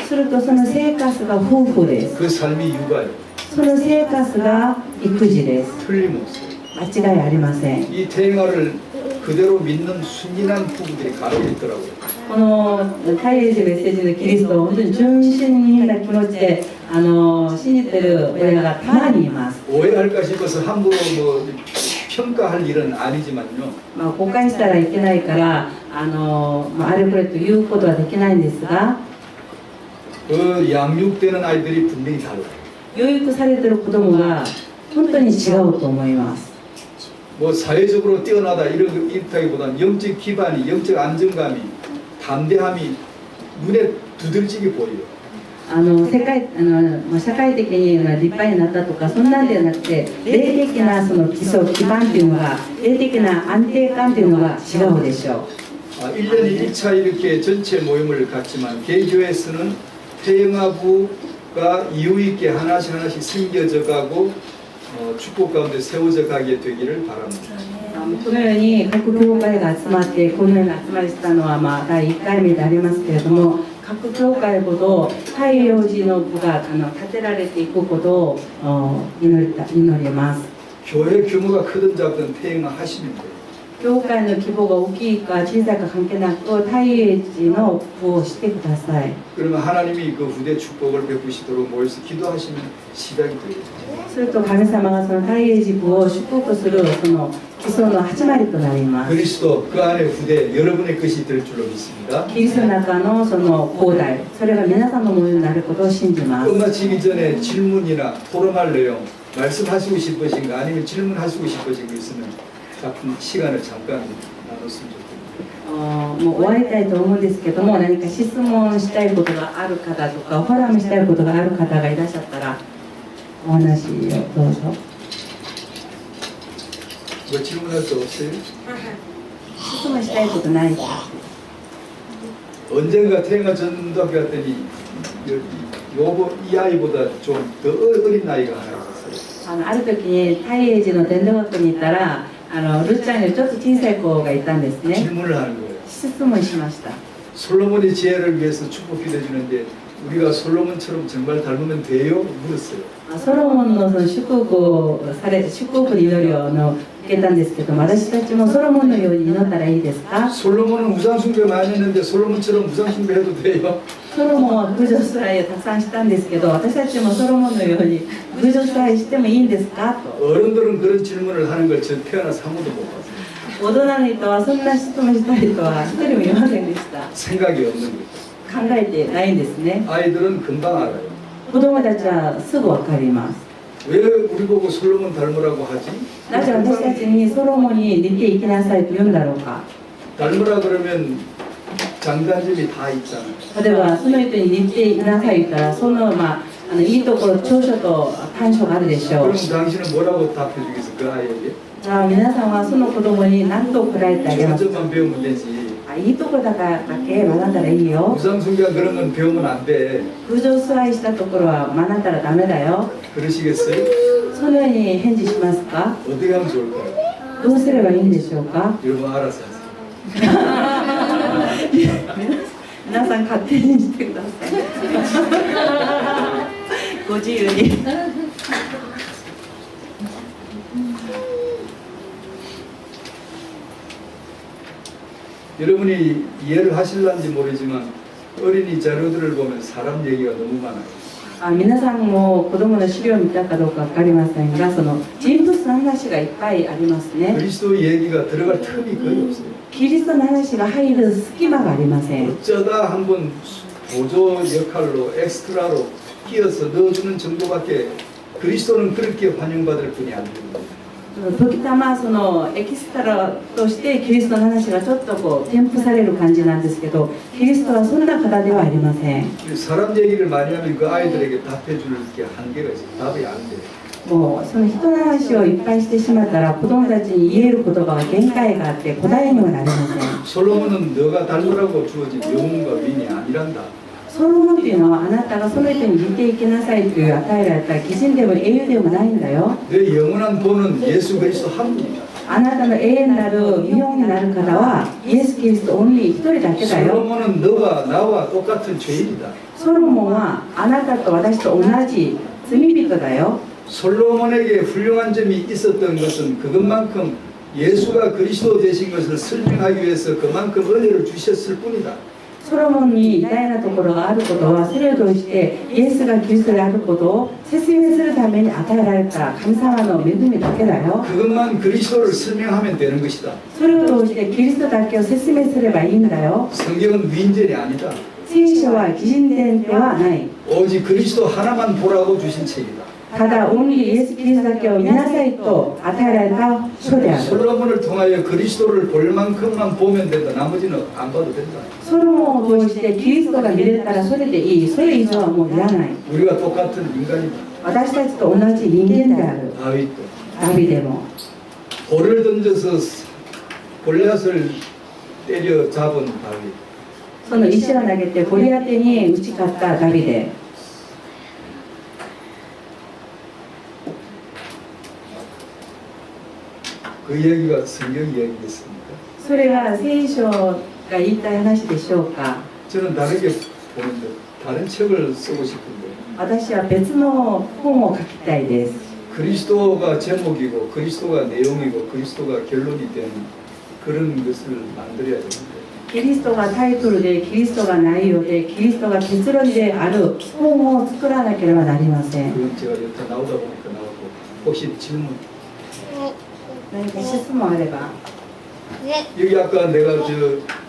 するとその生活が夫婦です。 그 삶이 육아예요. その生活が育児です。 틀림없어요. 間違いありません。 이 태영아를 그대로 믿는 순진한 부부들이 간혹 있더라고요. この太陽寺メッセージのキリストを本当に純真な気持ちで信じてる親がたまにいます。 오해할까 싶어서 함부로 뭐 평가할 일은 아니지만요. 誤解したらいけないからあれこれと言うことはできないんですが、 그 양육되는 아이들이 분명히 달라요. 養育されてる子供が本当に違うと思います。 뭐 사회적으로 뛰어나다 이렇다기보다는 영적 기반이, 영적 안정감이, 담대함이 눈에 두들지게 보여요. 社会的に立派になったとかそんなんではなくて霊的なその基礎基盤というのが霊的な安定感というのが違うでしょう。 1년에 1차 이렇게 전체 모임을 갖지만 개교에서는 태영아부가 이유 있게 하나씩 생겨져 가고 축복 가운데 세워져 가게 되기를 바랍니다. このように各教会が集まってこのような集まりしたのは第1回目でありますけれども、各教会ほど太陽寺の部が建てられていくことを祈ります。 교회 규모가 크든 작든 태영아 하시면 돼요. 教会の規模が大きいか小さいか関係なく太陽寺の部をしてください。 그러면 하나님이 그 후대 축복을 베푸시도록 모여서 기도하시면 시작이 되겠죠. すると神様がその太陽寺部を祝福するその基礎の始まりとなります。 그리스도 그 안에 후대 여러분의 것이 될 줄로 믿습니다. キリストの中のその後代、それが皆さんのものになることを信じます。 끝마치기 전에 질문이나 토론할 내용 말씀하시고 싶으신가 아니면 질문하시고 싶으신 거 있으면 같은 시간을 잠깐 나눴으면 좋겠습니다. もう終わりたいと思うんですけども、何か質問したいことがある方とかフォーラムしたいことがある方がいらっしゃったらお話をどうぞ。 뭐 질문할 수 없어요? 質問したいことないか。 언젠가 태영아 전도학교 갔더니 이 아이보다 좀 더 어린 나이가 하나 있었어요. ある時に大英寺の伝道学に行ったらルッちゃんよりちょっと小さい子がいたんですね。 질문을 하는 거예요. 質問しました。 솔로몬의 지혜를 위해서 축복 기도해주는데 우리가 솔로몬처럼 정말 닮으면 돼요? 물었어요. ソロモンのその祝福に祈りを受けたんですけども、私たちもソロモンのように祈ったらいいですか？ 솔로몬은 우상숭배 많이 했는데 솔로몬처럼 우상숭배 해도 돼요? ソロモンは偶像崇拝をたくさんしたんですけど、私たちもソロモンのように偶像崇拝してもいいんですかと。 어른들은 그런 질문을 하는 걸 전 태어나서 한 번도 못 봤어요. 大人の人はそんな質問した人は一人もいませんでした。 생각이 없는 거죠. 考えてないんですね。 아이들은 금방 알아요. 子供たちはすぐわかります。 왜 우리 보고 솔로몬 닮으라고 하지? なぜ私たちにソロモンに似ていきなさいと言うんだろうか。 닮으라 그러면 장단점이 다 있잖아요. 例えばその人に似ていなさいと言ったら、そのいいところ、長所と短所があるでしょう。 그럼 당신은 뭐라고 답해주겠어 그 아이에게? じゃあ皆さんはその子供に何と答えてあげますか？ 장점만 배우면 되지. いいところだけ学んだらいいよ。 우상숭배가 그런 건 배우면 안 돼. 偶像崇拝したところは学んだらダメだよ。 그러시겠어요? そのように返事しますか？ 어떻게 하면 좋을까요? どうすればいいんでしょうか？ 여러분 알아서 하세요. 皆さん勝手にしてください。ご自由に。 여러분이 이해를 하실런지 모르지만 어린이 자료들을 보면 사람 얘기가 너무 많아요. 皆さんも子供の資料を見たかどうかわかりませんが、その人物の話がいっぱいありますね。 그리스도 얘기가 들어갈 틈이 거의 없어요. キリストの話が入る隙間がありません。 어쩌다 한번 보조 역할로 엑스트라로 끼어서 넣어주는 정도밖에 그리스도는 그렇게 환영받을 분이 안 됩니다. 時たまそのエキストラとしてキリストの話がちょっと添付される感じなんですけど、キリストはそんな方ではありません。 사람 얘기를 많이 하면 그 아이들에게 답해 줄 게 한계가 있어요. 답이 안 돼요. もうその人の話をいっぱいしてしまったら子供たちに言える言葉は限界があって答えにはなりません。 솔로몬은 너가 닮으라고 주어진 영웅과 위인이 아니란다. ソロモンというのはあなたがその人に似ていきなさいという与えられた義人でも英雄でもないんだよ。 내 영원한 본은 예수 그리스도 한 분이다. あなたの永遠なる日本になる方はイエス・キリストオンリー一人だけだよ。 솔로몬은 너와 나와 똑같은 죄인이다. ソロモンはあなたと私と同じ罪人だよ。 솔로몬에게 훌륭한 점이 있었던 것은 그것만큼 예수가 그리스도 되신 것을 설명하기 위해서 그만큼 은혜를 주셨을 뿐이다. ソロモンに偉大なところがあることは、それを通してイエスがキリストであることを説明するために与えられた神様の恵みだけだよ。 그것만 그리스도를 설명하면 되는 것이다. それを通してキリストだけを説明すればいいんだよ。 성경은 위인전이 아니다. 聖書は義人伝ではない。 오직 그리스도 하나만 보라고 주신 책이다. ただオンリーイエス・キリストだけを見なさいと与えられた書である。 솔로몬을 통하여 그리스도를 볼 만큼만 보면 된다. 나머지는 안 봐도 된다. ソロモンを通してキリストが見れたらそれでいい。それ以上はもういらない。 우리가 똑같은 인간이다. 私たちと同じ人間である。 다윗도 ダビデも 돌을 던져서 골리앗을 때려 잡은 다윗. その石を投げてゴリアテに打ち勝ったダビデ。 그 얘기가 성경 이야기겠습니까? それが聖書が言いたい話でしょうか。 저는 다르게 보는데 다른 책을 쓰고 싶은데 私は別の本を書きたいです。 그리스도가 제목이고 그리스도가 내용이고 그리스도가 결론이 되는 그런 것을 만들어야 되는데 キリストがタイトルで、キリストが内容で、キリストが結論である本を作らなければなりません。 그건 제가 여태 나오다 보니까 나오고 혹시 질문 何か質問あれば。 여기 아까 내가 저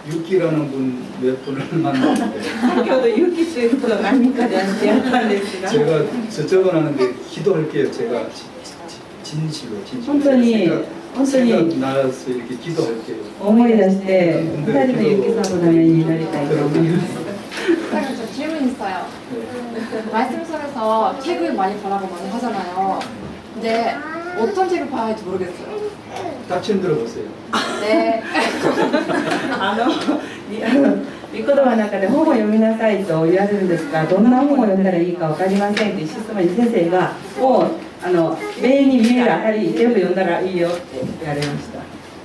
유키라는 분 몇 분을 만났는데 先ほどユキということが何人かで出会ったんですが、 제가 저쪽은 하는데 기도할게요. 제가 진실로 本当に本当に 생각나서 이렇게 기도할게요. 思い出して2人のユキさんのためになりたいと思います。 사장님 저 질문 있어요. 네. 말씀 속에서 책을 많이 보라고 많이 하잖아요. 근데 어떤 책을 봐야 할지 모르겠어요. 닥침 들어보세요. 네. 御言葉の中で本を読みなさいと言われるんですが、どんな本を読んだらいいか分かりませんという質問に先生が、もう目に見えるあたり全部読んだらいいよって言われました。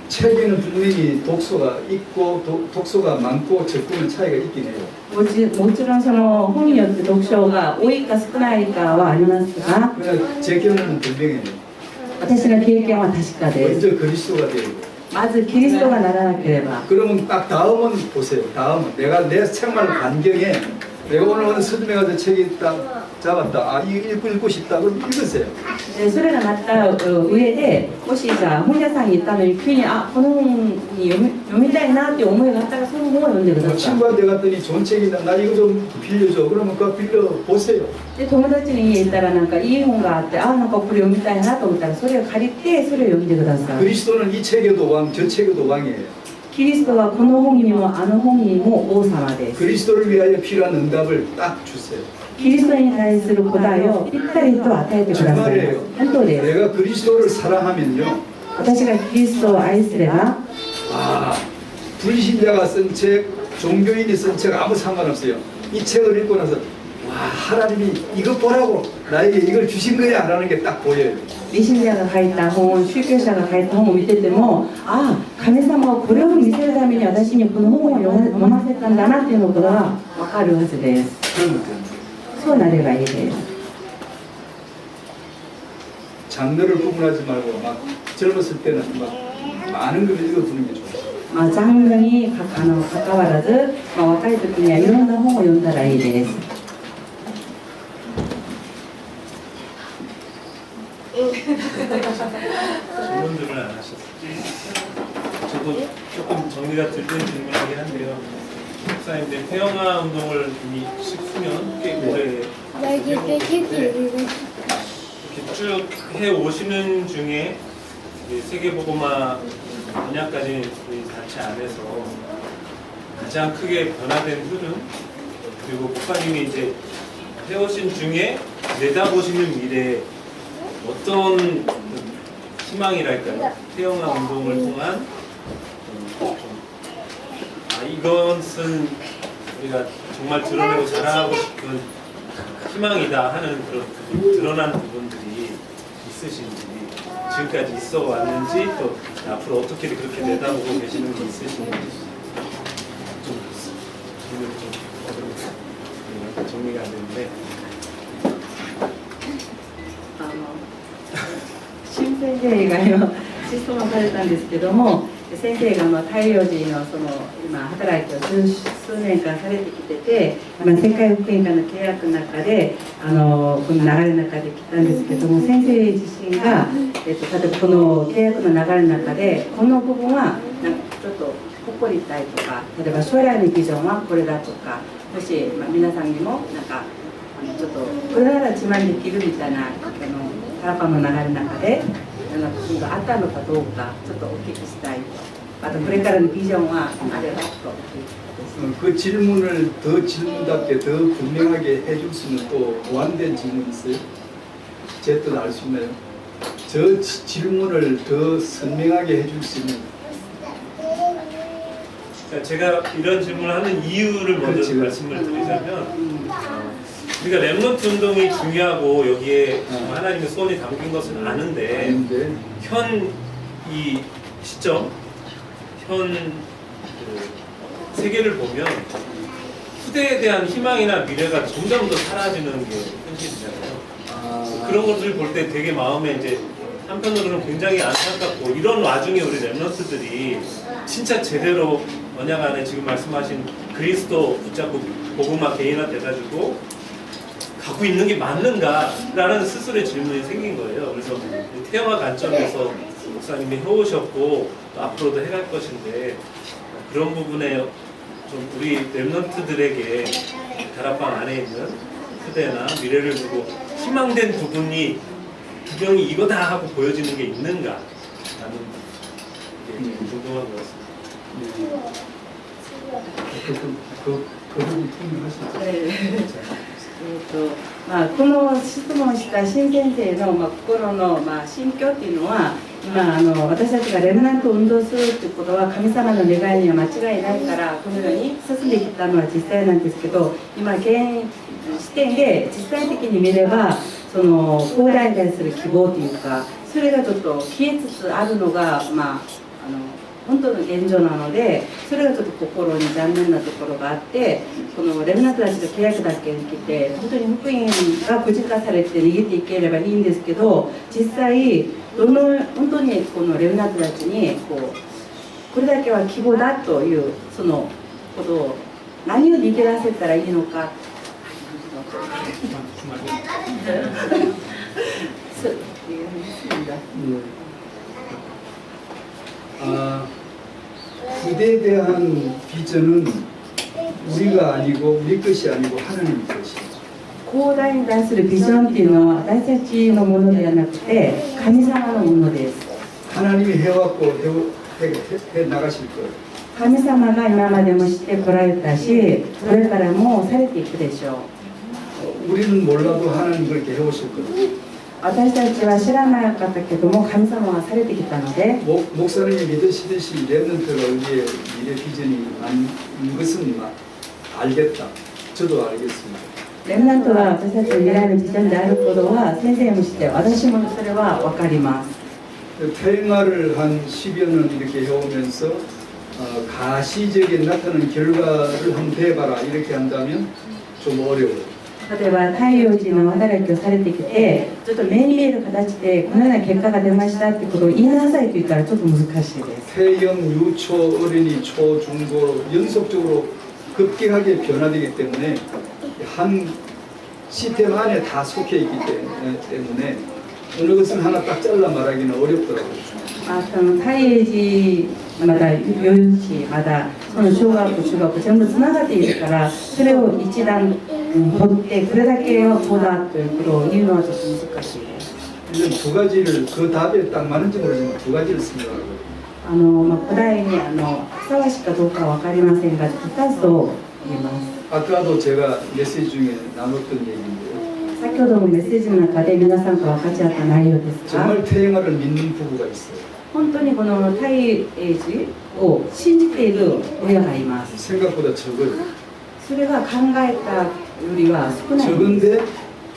책에는 분명히 독소가 있고 독소가 많고 적고는 차이가 있긴 해요. もちろんその本によって読書が多いか少ないかはありますが、 그러나 제 견해는 분명해요. 私の経験は確かです。 먼저 그리스도가 되고 まずキリストがならなければ、 그러면 딱 다음은 보세요. 다음은 내가 내 생활 반경에 내가 오늘 서점에 가서 책이 딱 잡았다. 아 이거 읽고 싶다. 그럼 읽으세요. でそれがなった上で、もしじゃあ本屋さんに行ったのに急にこの本に読みたいなっていう思いがあったらその本を読んでくだ 뭐 さい。 친구한테 갔더니 좋은 책이 있다. 나 이거 좀 빌려줘. 그러면 그거 빌려 보세요. で友達に家行ったらなんかいい本があって、なんかこれ読みたいなと思ったらそれを借りてそれを読んでください。 그리스도는 이 책에도 왕, 저 책에도 왕이에요. キリストはこの本にもあの本にも王様です。 그리스도를 위하여 필요한 응답을 딱 주세요. キリストに対する答えをぴったりと与えてください。 정말이에요. 本当です。 내가 그리스도를 사랑하면요. 私がキリストを愛すれば、 아, 불신자가 쓴 책, 종교인이 쓴 책 아무 상관없어요. 이 책을 읽고 나서 와, 하나님이 이거 보라고 나에게 이걸 주신 거야 라는 게 딱 보여요. 理信者が書いた本、宗教者が書いた本を見てても、神様はこれを見せるために私にこの本を読ませたんだなっていうことが分かるはずです。 그런 것 때문에 そうなればいいです。 장르를 구분하지 말고 막 젊었을 때는 막 많은 걸 읽어두는 게 좋아요. ジャンルに関わらず、若い時にはいろんな本を読んだらいいです。 질문들을 안 하셨어요. 저도 조금 정리가 덜 된 질문이긴 한데요. 목사님들 태영아 운동을 이미 10수년 꽤 오래 이렇게 쭉 해 오시는 중에 세계보고마 언약까지 우리 단체 안에서 가장 크게 변화된 흐름, 그리고 목사님이 이제 해오신 중에 내다보시는 미래에 어떤 희망이랄까요? 태영아 운동을 통한 이것은 우리가 정말 드러내고 자랑하고 싶은 희망이다 하는 그런 드러나는 부분들이 있으신지, 지금까지 있어 왔는지, 또 앞으로 어떻게 그렇게 내다보고 계시는 게 있으신지 좀 정리가 안 되는데. 新先生が質問されたんですけども、先生が太陽寺の今働きを数年間されてきてて、世界福音化の契約の中でこの流れの中で来たんですけども、先生自身が、例えばこの契約の流れの中でこの部分はなんかちょっと誇りたいとか、例えば将来のビジョンはこれだとか、もし、皆さんにもなんかちょっとこれなら自慢できるみたいなタラパンの流れの中で部分があったのかどうかちょっとお聞きしたいと、あとこれからのビジョンはあればとお聞きです。 그 질문을 더 질문답게 더 분명하게 해줄 수 있는 또 보완된 질문 있어요? 제 뜻 알 수 있나요? 저 질문을 더 선명하게 해줄 수 있는. 제가 이런 질문을 하는 이유를 먼저 그렇지. 말씀을 드리자면, 우리가 랩런트 운동이 중요하고 여기에 하나님의 소원이 담긴 것은 아는데, 아닌데 현 이 시점, 현 세계를 보면 후대에 대한 희망이나 미래가 점점 더 사라지는 게 현실이잖아요. 그런 것들을 볼 때 되게 마음에 이제 한편으로는 굉장히 안타깝고, 이런 와중에 우리 랩런트들이 진짜 제대로 언약 안에 지금 말씀하신 그리스도 붙잡고 복음화 개인화 돼가지고 갖고 있는 게 맞는가라는 스스로의 질문이 생긴 거예요. 그래서 태영아 관점에서 목사님이 해오셨고 또 앞으로도 해갈 것인데, 그런 부분에 좀 우리 랩런트들에게 다락방 안에 있는 후대나 미래를 두고 희망된 부분이 분명히 이거다 하고 보여지는 게 있는가 라는 궁금한 것 같습니다. 그 부분 통일하시죠. まあ、この質問した新先生の、心の、心境っていうのは今私たちがレムナントを運動するっていうことは神様の願いには間違いないからこのように進んできたのは実際なんですけど今現視点で実際的に見ればその恒大に対する希望というかそれがちょっと消えつつあるのが、本当の現状なのでそれがちょっと心に残念なところがあってこのレムナントたちが契約だけ受けて本当に福音が無事化されて逃げていければいいんですけど実際本当にこのレムナントたちにこれだけは希望だというそのことを何を逃げ出せたらいいのかそう후대에 대한 비전은 우리가 아니고 우리 것이 아니고 하나님 것이에요. 広大に対するビジョンっていうのは私たちのものではなくて神様のものです 하나님이 해왔고 해 나가실 거예요. 神様が今までもしてこられたしこれからもされていくでしょう 우리는 몰라도 하나님 그렇게 해오실 거예요. 私たちは知らなかったけども神様はされてきたので 목사님이 믿으시듯이 랩런트가 우리의 미래 비전이 아닌 것은 알겠다. 저도 알겠습니다. レムナントは私たちの未来のビジョンであることは先生も知って私もそれは分かります 퇴행화를 한 10여 년 이렇게 해오면서 가시적인 나타나는 결과를 한번 대봐라 이렇게 한다면 좀 어려워요. 例えば太陽寺の働きをされてきてちょっと目に見える形でこのような結果が出ましたってことを言いなさいと言ったらちょっと難しいです 태영, 유초, 어린이, 초, 중고 연속적으로 급격하게 변화되기 때문에 한 시스템 안에 다 속해 있기 때문에 어느 것은 하나 딱 잘라 말하기는 어렵더라고요. その太陽寺まだ幼稚まだその小学校中学校全部つながっているからそれを一段掘ってこれだけはこうだということを言うのはちょっと難しいです 이런 두 가지를 그 답에 딱 맞는지 모르지만 두 가지를 생각하고 古代にふさわしいかどうかは分かりませんが2つと言います 아까도 제가 메시지 중에 나눴던 얘기인데요. 先ほどもメッセージの中で皆さんと分かち合った内容ですが 정말 태영화를 믿는 부부가 있어요. 本当にこの太陽寺を信じている親がいます 생각보다 적어요. それが考えたよりは少ない 적은데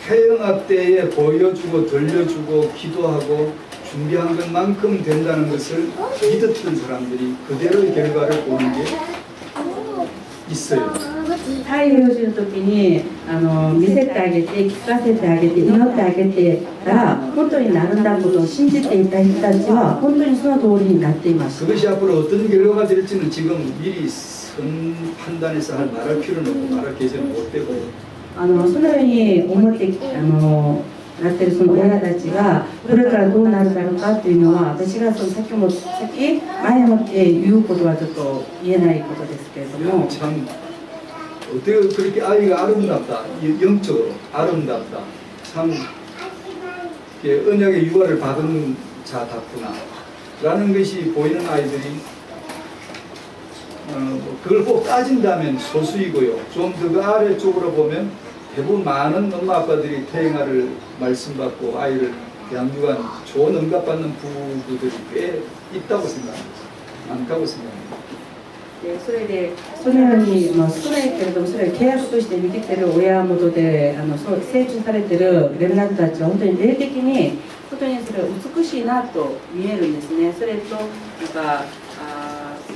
태영화 때에 보여주고 들려주고 기도하고 준비한 것만큼 된다는 것을 믿었던 사람들이 그대로의 결과를 보는 게 있어요. 太陽寺の時に見せてあげて聞かせてあげて祈ってあげてたら本当になるんだことを信じていた人たちは本当にその通りになっています 그것이 앞으로 어떤 결과가 될지는 지금 미리 판단해서 말할 필요는 없고 말할 계절은 못 되고 そのように思ってなっているその親たちがこれからどうなるだろうかというのは私が先前もって言うことはちょっと言えないことですけれども 참 어떻게 그렇게 아이가 아름답다 영적으로 아름답다 참 언약의 유아를 받은 자답구나 라는 것이 보이는 아이들이 그걸 꼭 따진다면 소수이고요 좀 더 그 아래쪽으로 보면 대부분 많은 엄마 아빠들이 태영아를 말씀받고 아이를 양육한 좋은 응답받는 부부들이 꽤 있다고 생각합니다. 많다고 생각합니다. でそれでそのように、少ないけれどもそれを契約として見てきてる親元でそう成長されてるレムナントたちは本当に霊的に本当にそれは美しいなと見えるんですねそれと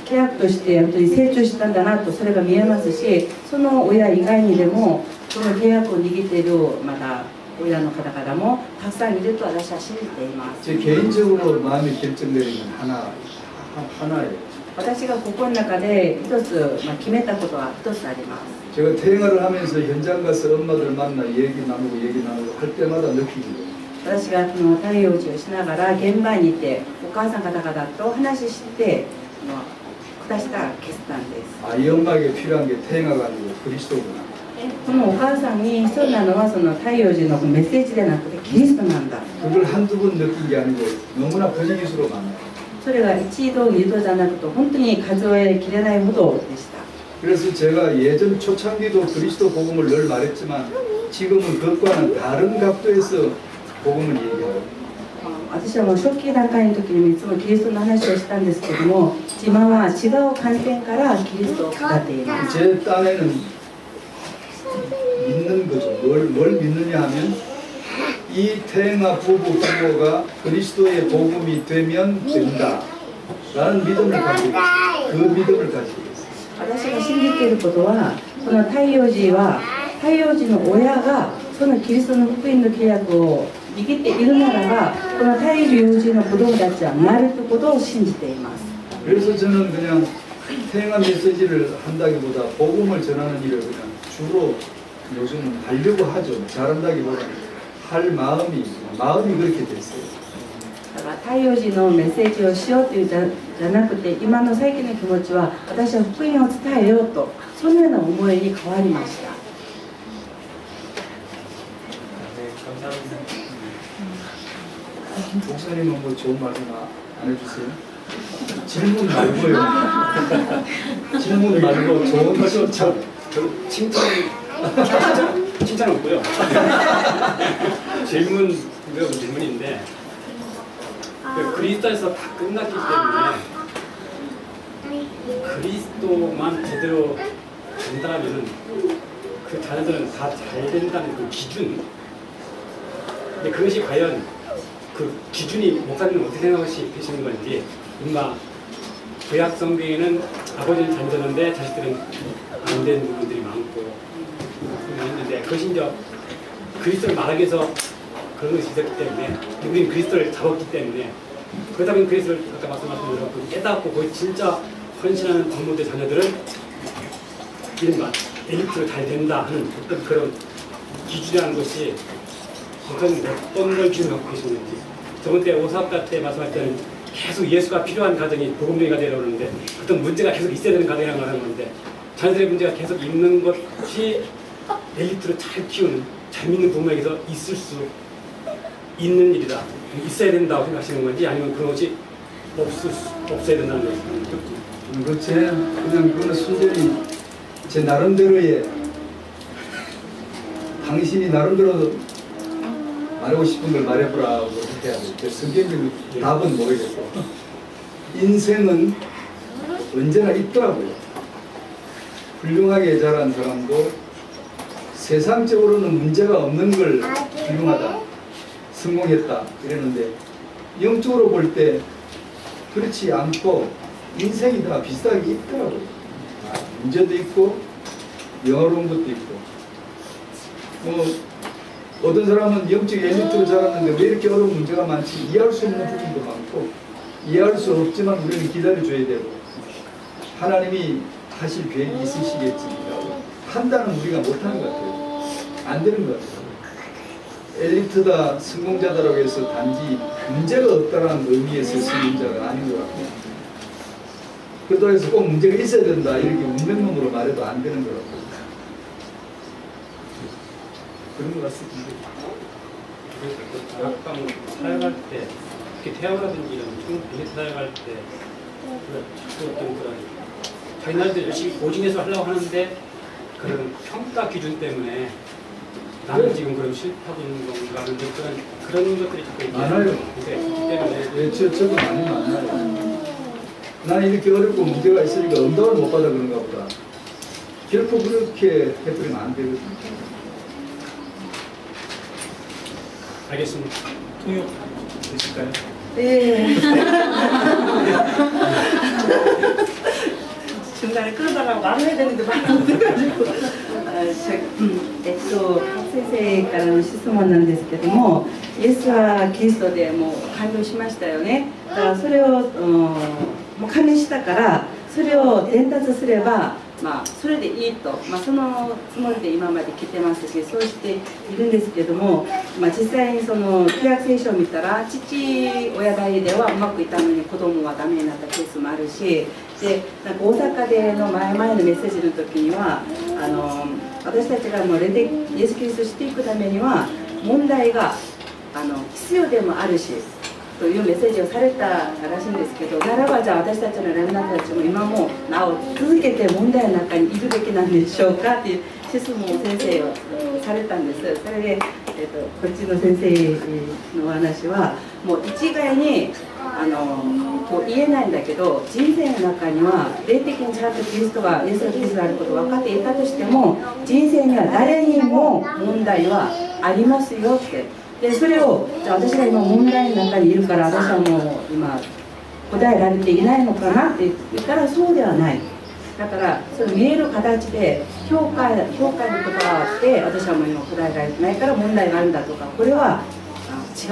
契約として本当に成長したんだなとそれが見えますしその親以外にでもその契約を握っているまだ親の方々もたくさんいると私は信じています 제 개인적으로 마음이 결정되는 하나예요. 私がここの中で一つ、決めたことは一つあります 제가 태영아를 하면서 현장 가서 엄마들 만나 얘기 나누고 할 때마다 느끼는 私が太陽寺をしながら現場にいてお母さん方々と話して下した決断です 아, 이 엄마에게 필요한 게 태영아가 아니고 그리스도구나. このお母さんに必要なのはその太陽寺のメッセージでなくてキリストなんだ 그걸 한두 번 느낀 게 아니고 너무나 거짓으로 많아요. それが1度2度じゃなくて本当に数えきれないほどでした。 그래서 제가 예전 초창기도 그리스도 복음을 늘 말했지만 지금은 그것과는 다른 각도에서 복음을 얘기하고 私はもう初期段階の時にもいつもキリストの話をしたんですけども、今は違う観点からキリストを語っています。 제 딴에는 믿는 거죠. 뭘 믿느냐 하면 이 태영아 부부가 그리스도의 복음이 되면 된다 라는 믿음을 가지고 있어요. 그 믿음을 가지고 있어요. 私が信じていることは、この太陽寺は太陽寺の親がそのキリストの福音の契約を握っているならば、この太陽寺の子供たちはなるということを信じています。 그래서 저는 그냥 태영아 메시지를 한다기보다 복음을 전하는 일을 그냥 주로 요즘 하려고 하죠. 잘한다기보다는 할 마음이 그렇게 됐어요. だから太陽寺のメッセージをしようというじゃなくて、今の最近の気持ちは私は福音を伝えようと、そのような思いに変わりました。 네, 감사합니다. 목사님은 뭐 좋은 말씀 안 해주세요? 질문 말고요. 질문 말고 좋은 말씀 참. 칭찬 없고요. 질문인데 그리스도에서 다 끝났기 때문에 그리스도만 제대로 된다면 그 다른 사람은 다 잘 된다는 그 기준. 근데 그것이 과연 그 기준이 목사님은 어떻게 생각하시는 건지, 뭔가 구약 성경에는 아버지는 잘 되는데 자식들은 안 되는 부분들이 많고 했는데, 그것이 이제 그리스도를 말하기 위해서 그런 것이 있었기 때문에, 우리는 그리스도를 잡았기 때문에, 그러다 보니 그리스도를 아까 말씀하신 대로 깨닫고 거의 진짜 헌신하는 부모들 자녀들은 이른바 엘리트로 잘 된다 하는 어떤 그런 기준이라는 것이 목사님 어떤 걸 기준으로 갖고 계시는지. 저번 때 오사카 때 말씀할 때는 계속 예수가 필요한 가정이 복음쟁이가 되려고 하는데 어떤 문제가 계속 있어야 되는 가정이라는 걸 하는 건데, 자녀들의 문제가 계속 있는 것이 엘리트로 잘 키우는, 잘 믿는 부모에게서 있을 수 있는 일이다, 있어야 된다고 생각하시는 건지, 아니면 그런 것이 없어야 된다는 거죠. 그렇지. 그냥 그거는 순전히 제 나름대로의, 당신이 나름대로 말하고 싶은 걸 말해보라고 해야 돼. 성경적인 답은 모르겠고, 인생은 언제나 있더라고요. 훌륭하게 자란 사람도 세상적으로는 문제가 없는 걸 훌륭하다, 성공했다 이랬는데, 영적으로 볼 때 그렇지 않고 인생이 다 비슷하게 있더라고요. 문제도 있고 영어로운 것도 있고, 뭐 어떤 사람은 영적 엘리트로 자랐는데 왜 이렇게 어려운 문제가 많지, 이해할 수 없는 부분도 많고, 이해할 수 없지만 우리는 기다려줘야 되고, 하나님이 하실 계획이 있으시겠지라고 판단은 우리가 못하는 것 같아요. 안 되는 것 같아요. 엘리트다, 성공자다라고 해서 단지 문제가 없다라는 의미에서 성공자가 아닌 것 같고, 그렇다고 해서 꼭 문제가 있어야 된다 이렇게 운명론으로 말해도 안 되는 것 같고, 그런 것 같습니다. 다락방 사역할 때, 특히 태양이라든지 이런 엘리트 사역할 때, 자꾸 어떤 그런 자기네들 열심히 고진해서 하려고 하는데 그런 평가 기준 때문에 나는 지금 그럼 실패하고 있는 건가 하는 그런 것들이 자꾸 많아요. 때문에. 예, 저도 많이 만나요. 나는 이렇게 어렵고 문제가 있으니까 응답을 못 받아 그런가 보다. 결코 그렇게 해버리면 안 되거든요. 알겠습니다. 통역 되실까요? 네. 중간에 끊어달라고 말을 해야 되는데 말을 못해가지고. 先生からの質問なんですけども、イエスはキリストでもう完了しましたよね。だからそれをもう完了したから、それを伝達すれば、まあ、それでいいと、まあ、そのつもりで今まで来てますし、そうしているんですけども、まあ、実際にその旧約聖書を見たら、父親代ではうまくいったのに子供はダメになったケースもあるし、でなんか大阪での前々のメッセージの時には私たちがもうイエス・キリストを知っていくためには問題が必要でもあるし、というメッセージをされたらしいんですけど、ならばじゃあ私たちのレムナントたちも今もなお続けて問題の中にいるべきなんでしょうかっていう質問を先生はされたんです。それで、こっちの先生のお話はもう一概にこう言えないんだけど、人生の中には霊的にちゃんとキリストがイエスがキリストであることを分かっていたとしても、人生には誰にも問題はありますよって。でそれをじゃあ私が今問題の中にいるから私はもう今答えられていないのかなって言ったらそうではない。だからその見える形で評価のことがあって、私はもう今答えられてないから問題があるんだとか、これは違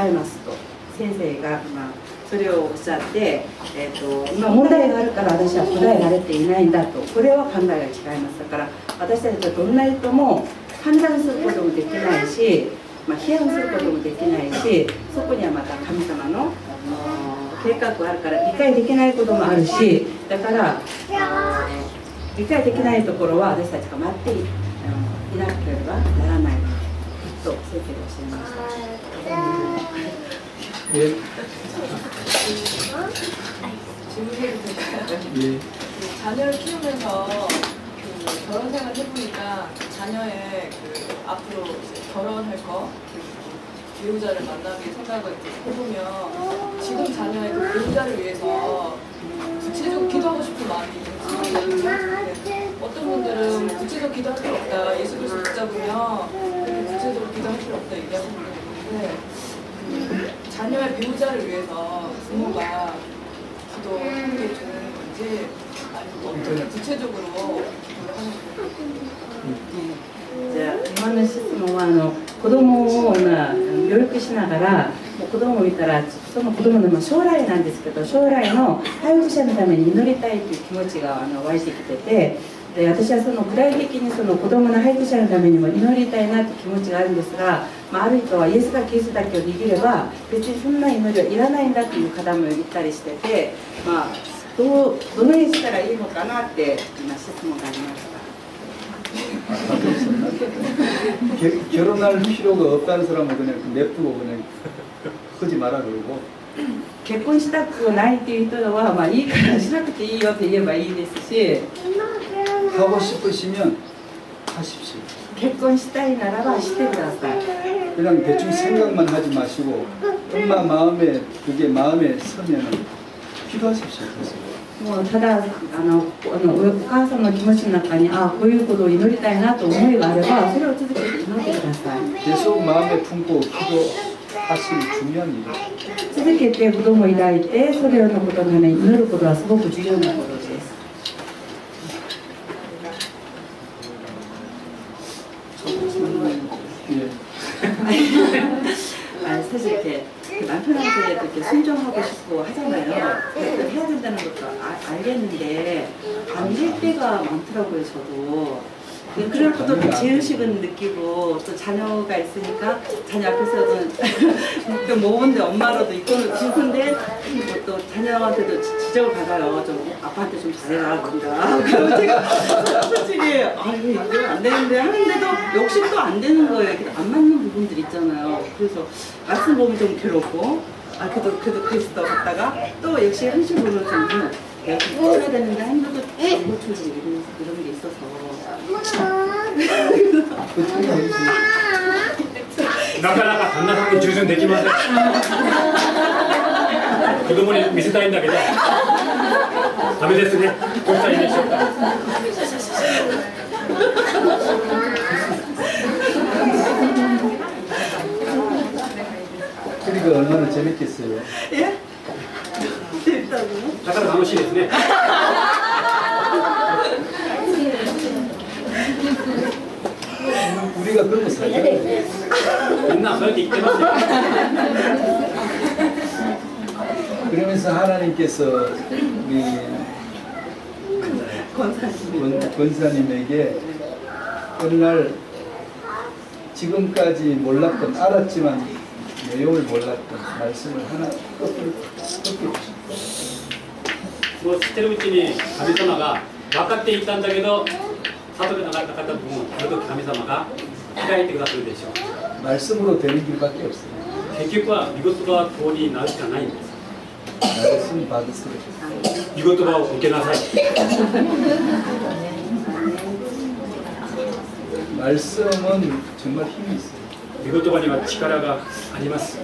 いますと先生がそれをおっしゃって、今問題があるから私は答えられていないんだと、これは考えが違います。だから私たちはどんな人も判断することもできないし、批判することもできないし、そこにはまた神様の計画があるから理解できないこともあるし、だから理解できないところは私たちが待っていなければならないと先生がおっしゃいました。예. 질문해도 될까요? 예. 자녀를 키우면서 결혼 생활 해보니까 자녀의 앞으로 이제 결혼할 거, 배우자를 만나기 생각을 해보면 지금 자녀의 그 배우자를 위해서 구체적으로 기도하고 싶은 마음이 있거든요. 어떤 분들은 구체적으로 기도할 필요 없다, 예수 그리스도 붙잡으면 그렇게 구체적으로 기도할 필요 없다 얘기하시는 분들 있는데, 자녀의 배우자를 위해서 부모가 기도하는 게 좋은 건지, 아니면 어떻게 구체적으로 기도를 하는 건지. じゃあ今の質問は子供を教育しながら、もう子供を見たらその子供の将来なんですけど、将来の配偶者のために祈りたいという気持ちが湧いてきてて、で私はその具体的にその子供の配偶者のためにも祈りたいなという気持ちがあるんですが、ある人はイエスがキリストだけを握れば別にそんな祈りはいらないんだという方もいたりしてて、どのようにしたらいいのかなって今質問がありました。 결혼할 필요가 없다는 사람은 그냥 냅두고 그냥 하지 마라 그러고, 結婚したくないっていう人は、いいからしなくていいよって言えばいいですし、 하고 싶으시면 하십시오. 結婚したいならばしてください。 그냥 대충 생각만 하지 마시고 엄마 마음에 그게 마음에 서면 기도하십시오. もうただお母さんの気持ちの中にこういうことを祈りたいなと思いがあればそれを続けて祈ってください。 계속 마음에 품고 기도하시는 중요한 일이에요. 続けて子供を抱いてそれのことのために祈ることはすごく重要なことです。 사실 이렇게 남편한테 이렇게 순종하고 싶고 하잖아요. 해야 된다는 것도 알겠는데 안 될 때가 많더라고요, 저도. 그럴 것도 죄의식은 느끼고 또 자녀가 있으니까 자녀 앞에서는 또 모은데 엄마로도 이끌고 싶은데 또 자녀한테도 지적을 받아요. 좀 아빠한테 좀 잘해라 그런다. 그러면 제가 솔직히 이거 안 되는데 하는데도 역시 또 안 되는 거예요. 이렇게 안 맞는 부분들 있잖아요. 그래서 말씀 보면 좀 괴롭고 그래도 그리스도 갔다가 또 역시 한식 보면 좀 고쳐야 되는데 한국도 안 고쳐지고 이런 게 있어서 なかなか旦那さんに従順できません。子供に見せたいんだけどダメですね。どうしたらいいでしょうか。 그러니까 얼마나 재밌겠어요. 예? 재밌다고요? だから楽しいですね。 우리가 그런 거 살잖아요. みんなそうやって言ってますよ。 그러면서 하나님께서 우리 권사님에게 어느 날 지금까지 몰랐던 알았지만 내용을 몰랐던 말씀을 하나 꺾여 주십니다. もう知ってるうちに神様が分かっていたんだけど悟れなかった部分をある時神様が開いてくださるでしょう。 말씀으로 되는 길밖에 없어요. 結局は見事が通りになるしかないんです。 말씀 받으세요. 見事がを受けなさい。 말씀은 정말 힘이 있어요. 見事には力があります。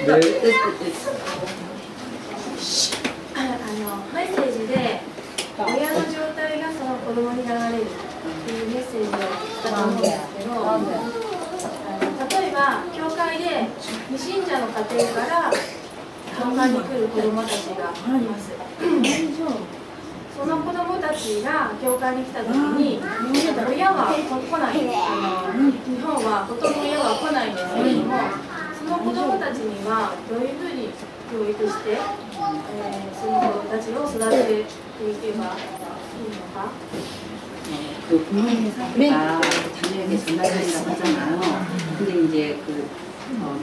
네. メッセージで親の状態がその子供に流れるっていうメッセージをしたと思うんですけど、例えば教会で未信者の家庭から教会に来る子供たちがいます。その子供たちが教会に来た時に親は来ない。日本はほとんど親は来ないんですけれども、その子供たちにはどういうふうに教育して、その子たちを育てていけばいいのか。 그 부모님의 사고가 자녀에게 전달된다고 하잖아요. 근데 이제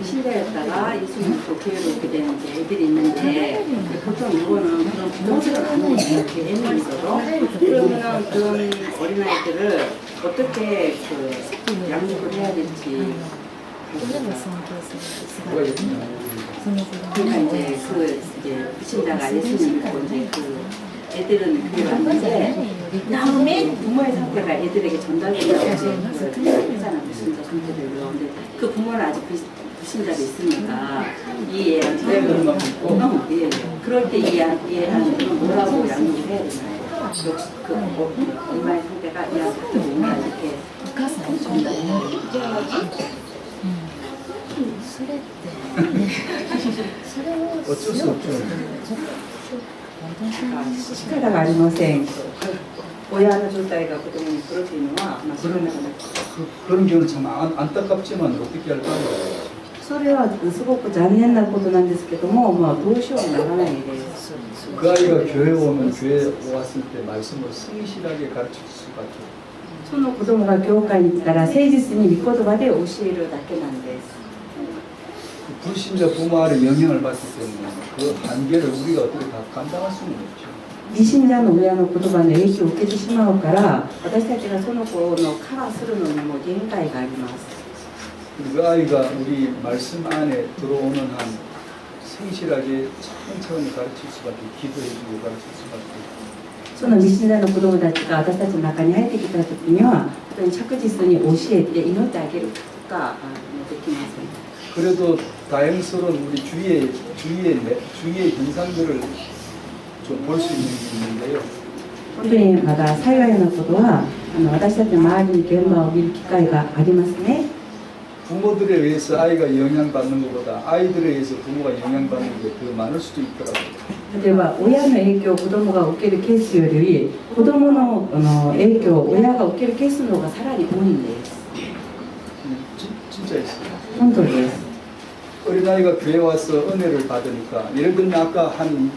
신자였다가 예수님 또 교회로 오게 되는 이제 애들이 있는데 보통 이거는 그런 부모들은 아니에요. 이렇게 애는 있어도. 그러면은 그런 어린아이들을 어떻게 양육을 해야 될지. 뭐가 있냐. 그러니까 이제 신자가 예수님 믿고 이제 애들은 교회 왔는데 부모의 상태가 애들에게 전달된다고 했잖아요. 불신자 상태들로. 근데 그 부모는 아직 불신자가 있으니까 이 애한테 예. 그럴 때 이 애한테 뭐라고 양육을 해야 되나요? 역시 그 엄마의 상태가 이 애한테 뭔가 이렇게 전달해야 되나요? 어쩔 수 없죠. 力がありません。親の状態が子供に来るというのは、それなかなか 그런 경우는 참 안타깝지만 어떻게 할까요? それはすごく残念なことなんですけども、どうしようもならないです。 그 아이가 교회 오면 교회 왔을 때 말씀을 성실하게 가르칠 수밖에. その子供が教会に来たら誠実に御言葉で教えるだけなんです。 불신자 부모 아래 영향을 받기 때문에 그 한계를 우리가 어떻게 다 감당할 수는 없죠. 未信者の親の言葉の影響を受けてしまうから、私たちがその子のカバーするのにも限界があります。 그 아이가 우리 말씀 안에 들어오는 한 성실하게 천천히 가르칠 수밖에, 기도해주고 가르칠 수밖에. その未信者の子供たちが私たちの中に入ってきた時には、本当に着実に教えて祈ってあげるしかできません。 그래도 다행스러운 우리 주위의 현상들을 좀 볼 수 있는 게 있는데요. 本当にまだ幸いなことは、私たちの周りに現場を見る機会がありますね。 부모들에 의해서 아이가 영향받는 것보다 아이들에 의해서 부모가 영향받는 게 더 많을 수도 있더라고요. 例えば親の影響を子供が受けるケースより子供の影響を親が受けるケースの方がさらに多いんです。 진짜 있어요. 本当です。 어린아이가 교회 와서 은혜를 받으니까 예를 들면 아까 한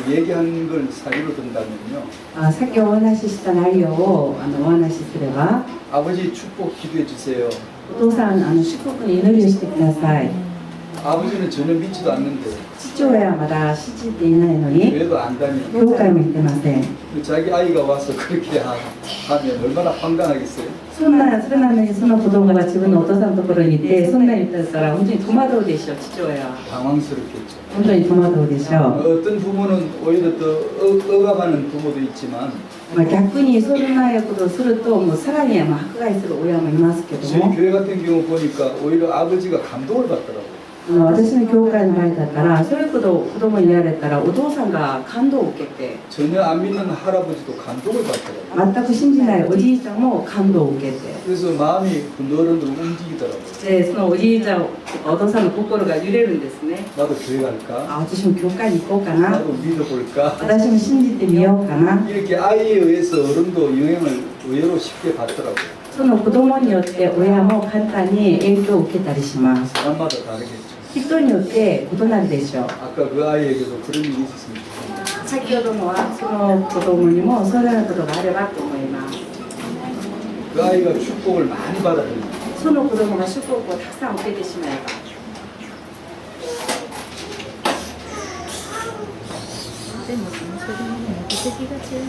얘기한 걸 사례로 든다면요. さっきお話しした内容をお話しすれば、 아버지 축복 기도해 주세요. お父さん祝福に祈りをしてください。 아버지는 전혀 믿지도 않는데 父親はまだ信じていないのに 교회도 안 다니고 教会も行ってません。 자기 아이가 와서 그렇게 하면 얼마나 황당하겠어요. それなのにその子供が自分のお父さんのところにいてそんなに言ったら本当に戸惑うでしょう。父親は 당황스럽겠죠. 本当に戸惑うでしょう。 어떤 부모는 오히려 더 억압하는 부모도 있지만 逆にそんなことをするともうさらに迫害する親もいますけど 저희 も、 교회 같은 경우 보니까 오히려 아버지가 감동을 받더라고요. 私の教会の場合だったらそういうことを子供に言われたらお父さんが感動を受けて 전혀 안 믿는 할아버지도 감동을 받더라고요. 全く信じないおじいちゃんも感動を受けて 그래서 마음이 흔들흔들 움직이더라고요. でそのおじいちゃんお父さんの心が揺れるんですね。 나도 교회 갈까? 私も教会に行こうかな、 나도 믿어볼까? 私も信じてみようかな。 이렇게 아이에 의해서 어른도 영향을 의외로 쉽게 받더라고요. その子供によって親も簡単に影響を受けたりします。 사람마다 다르겠죠. 人によって異なるでしょう。 아까 그 아이에게도 그런 일이 있었으면 좋겠네요. 先ほどのはその子供にもそういうことがあればと思います。 그 아이가 축복을 많이 받아야 돼요. その子供が祝福をたくさん受けてしまえば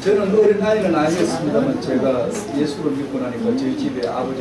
저는 어린 나이는 아니었습니다만 제가 예수를 믿고 나니까 저희 집에 아버지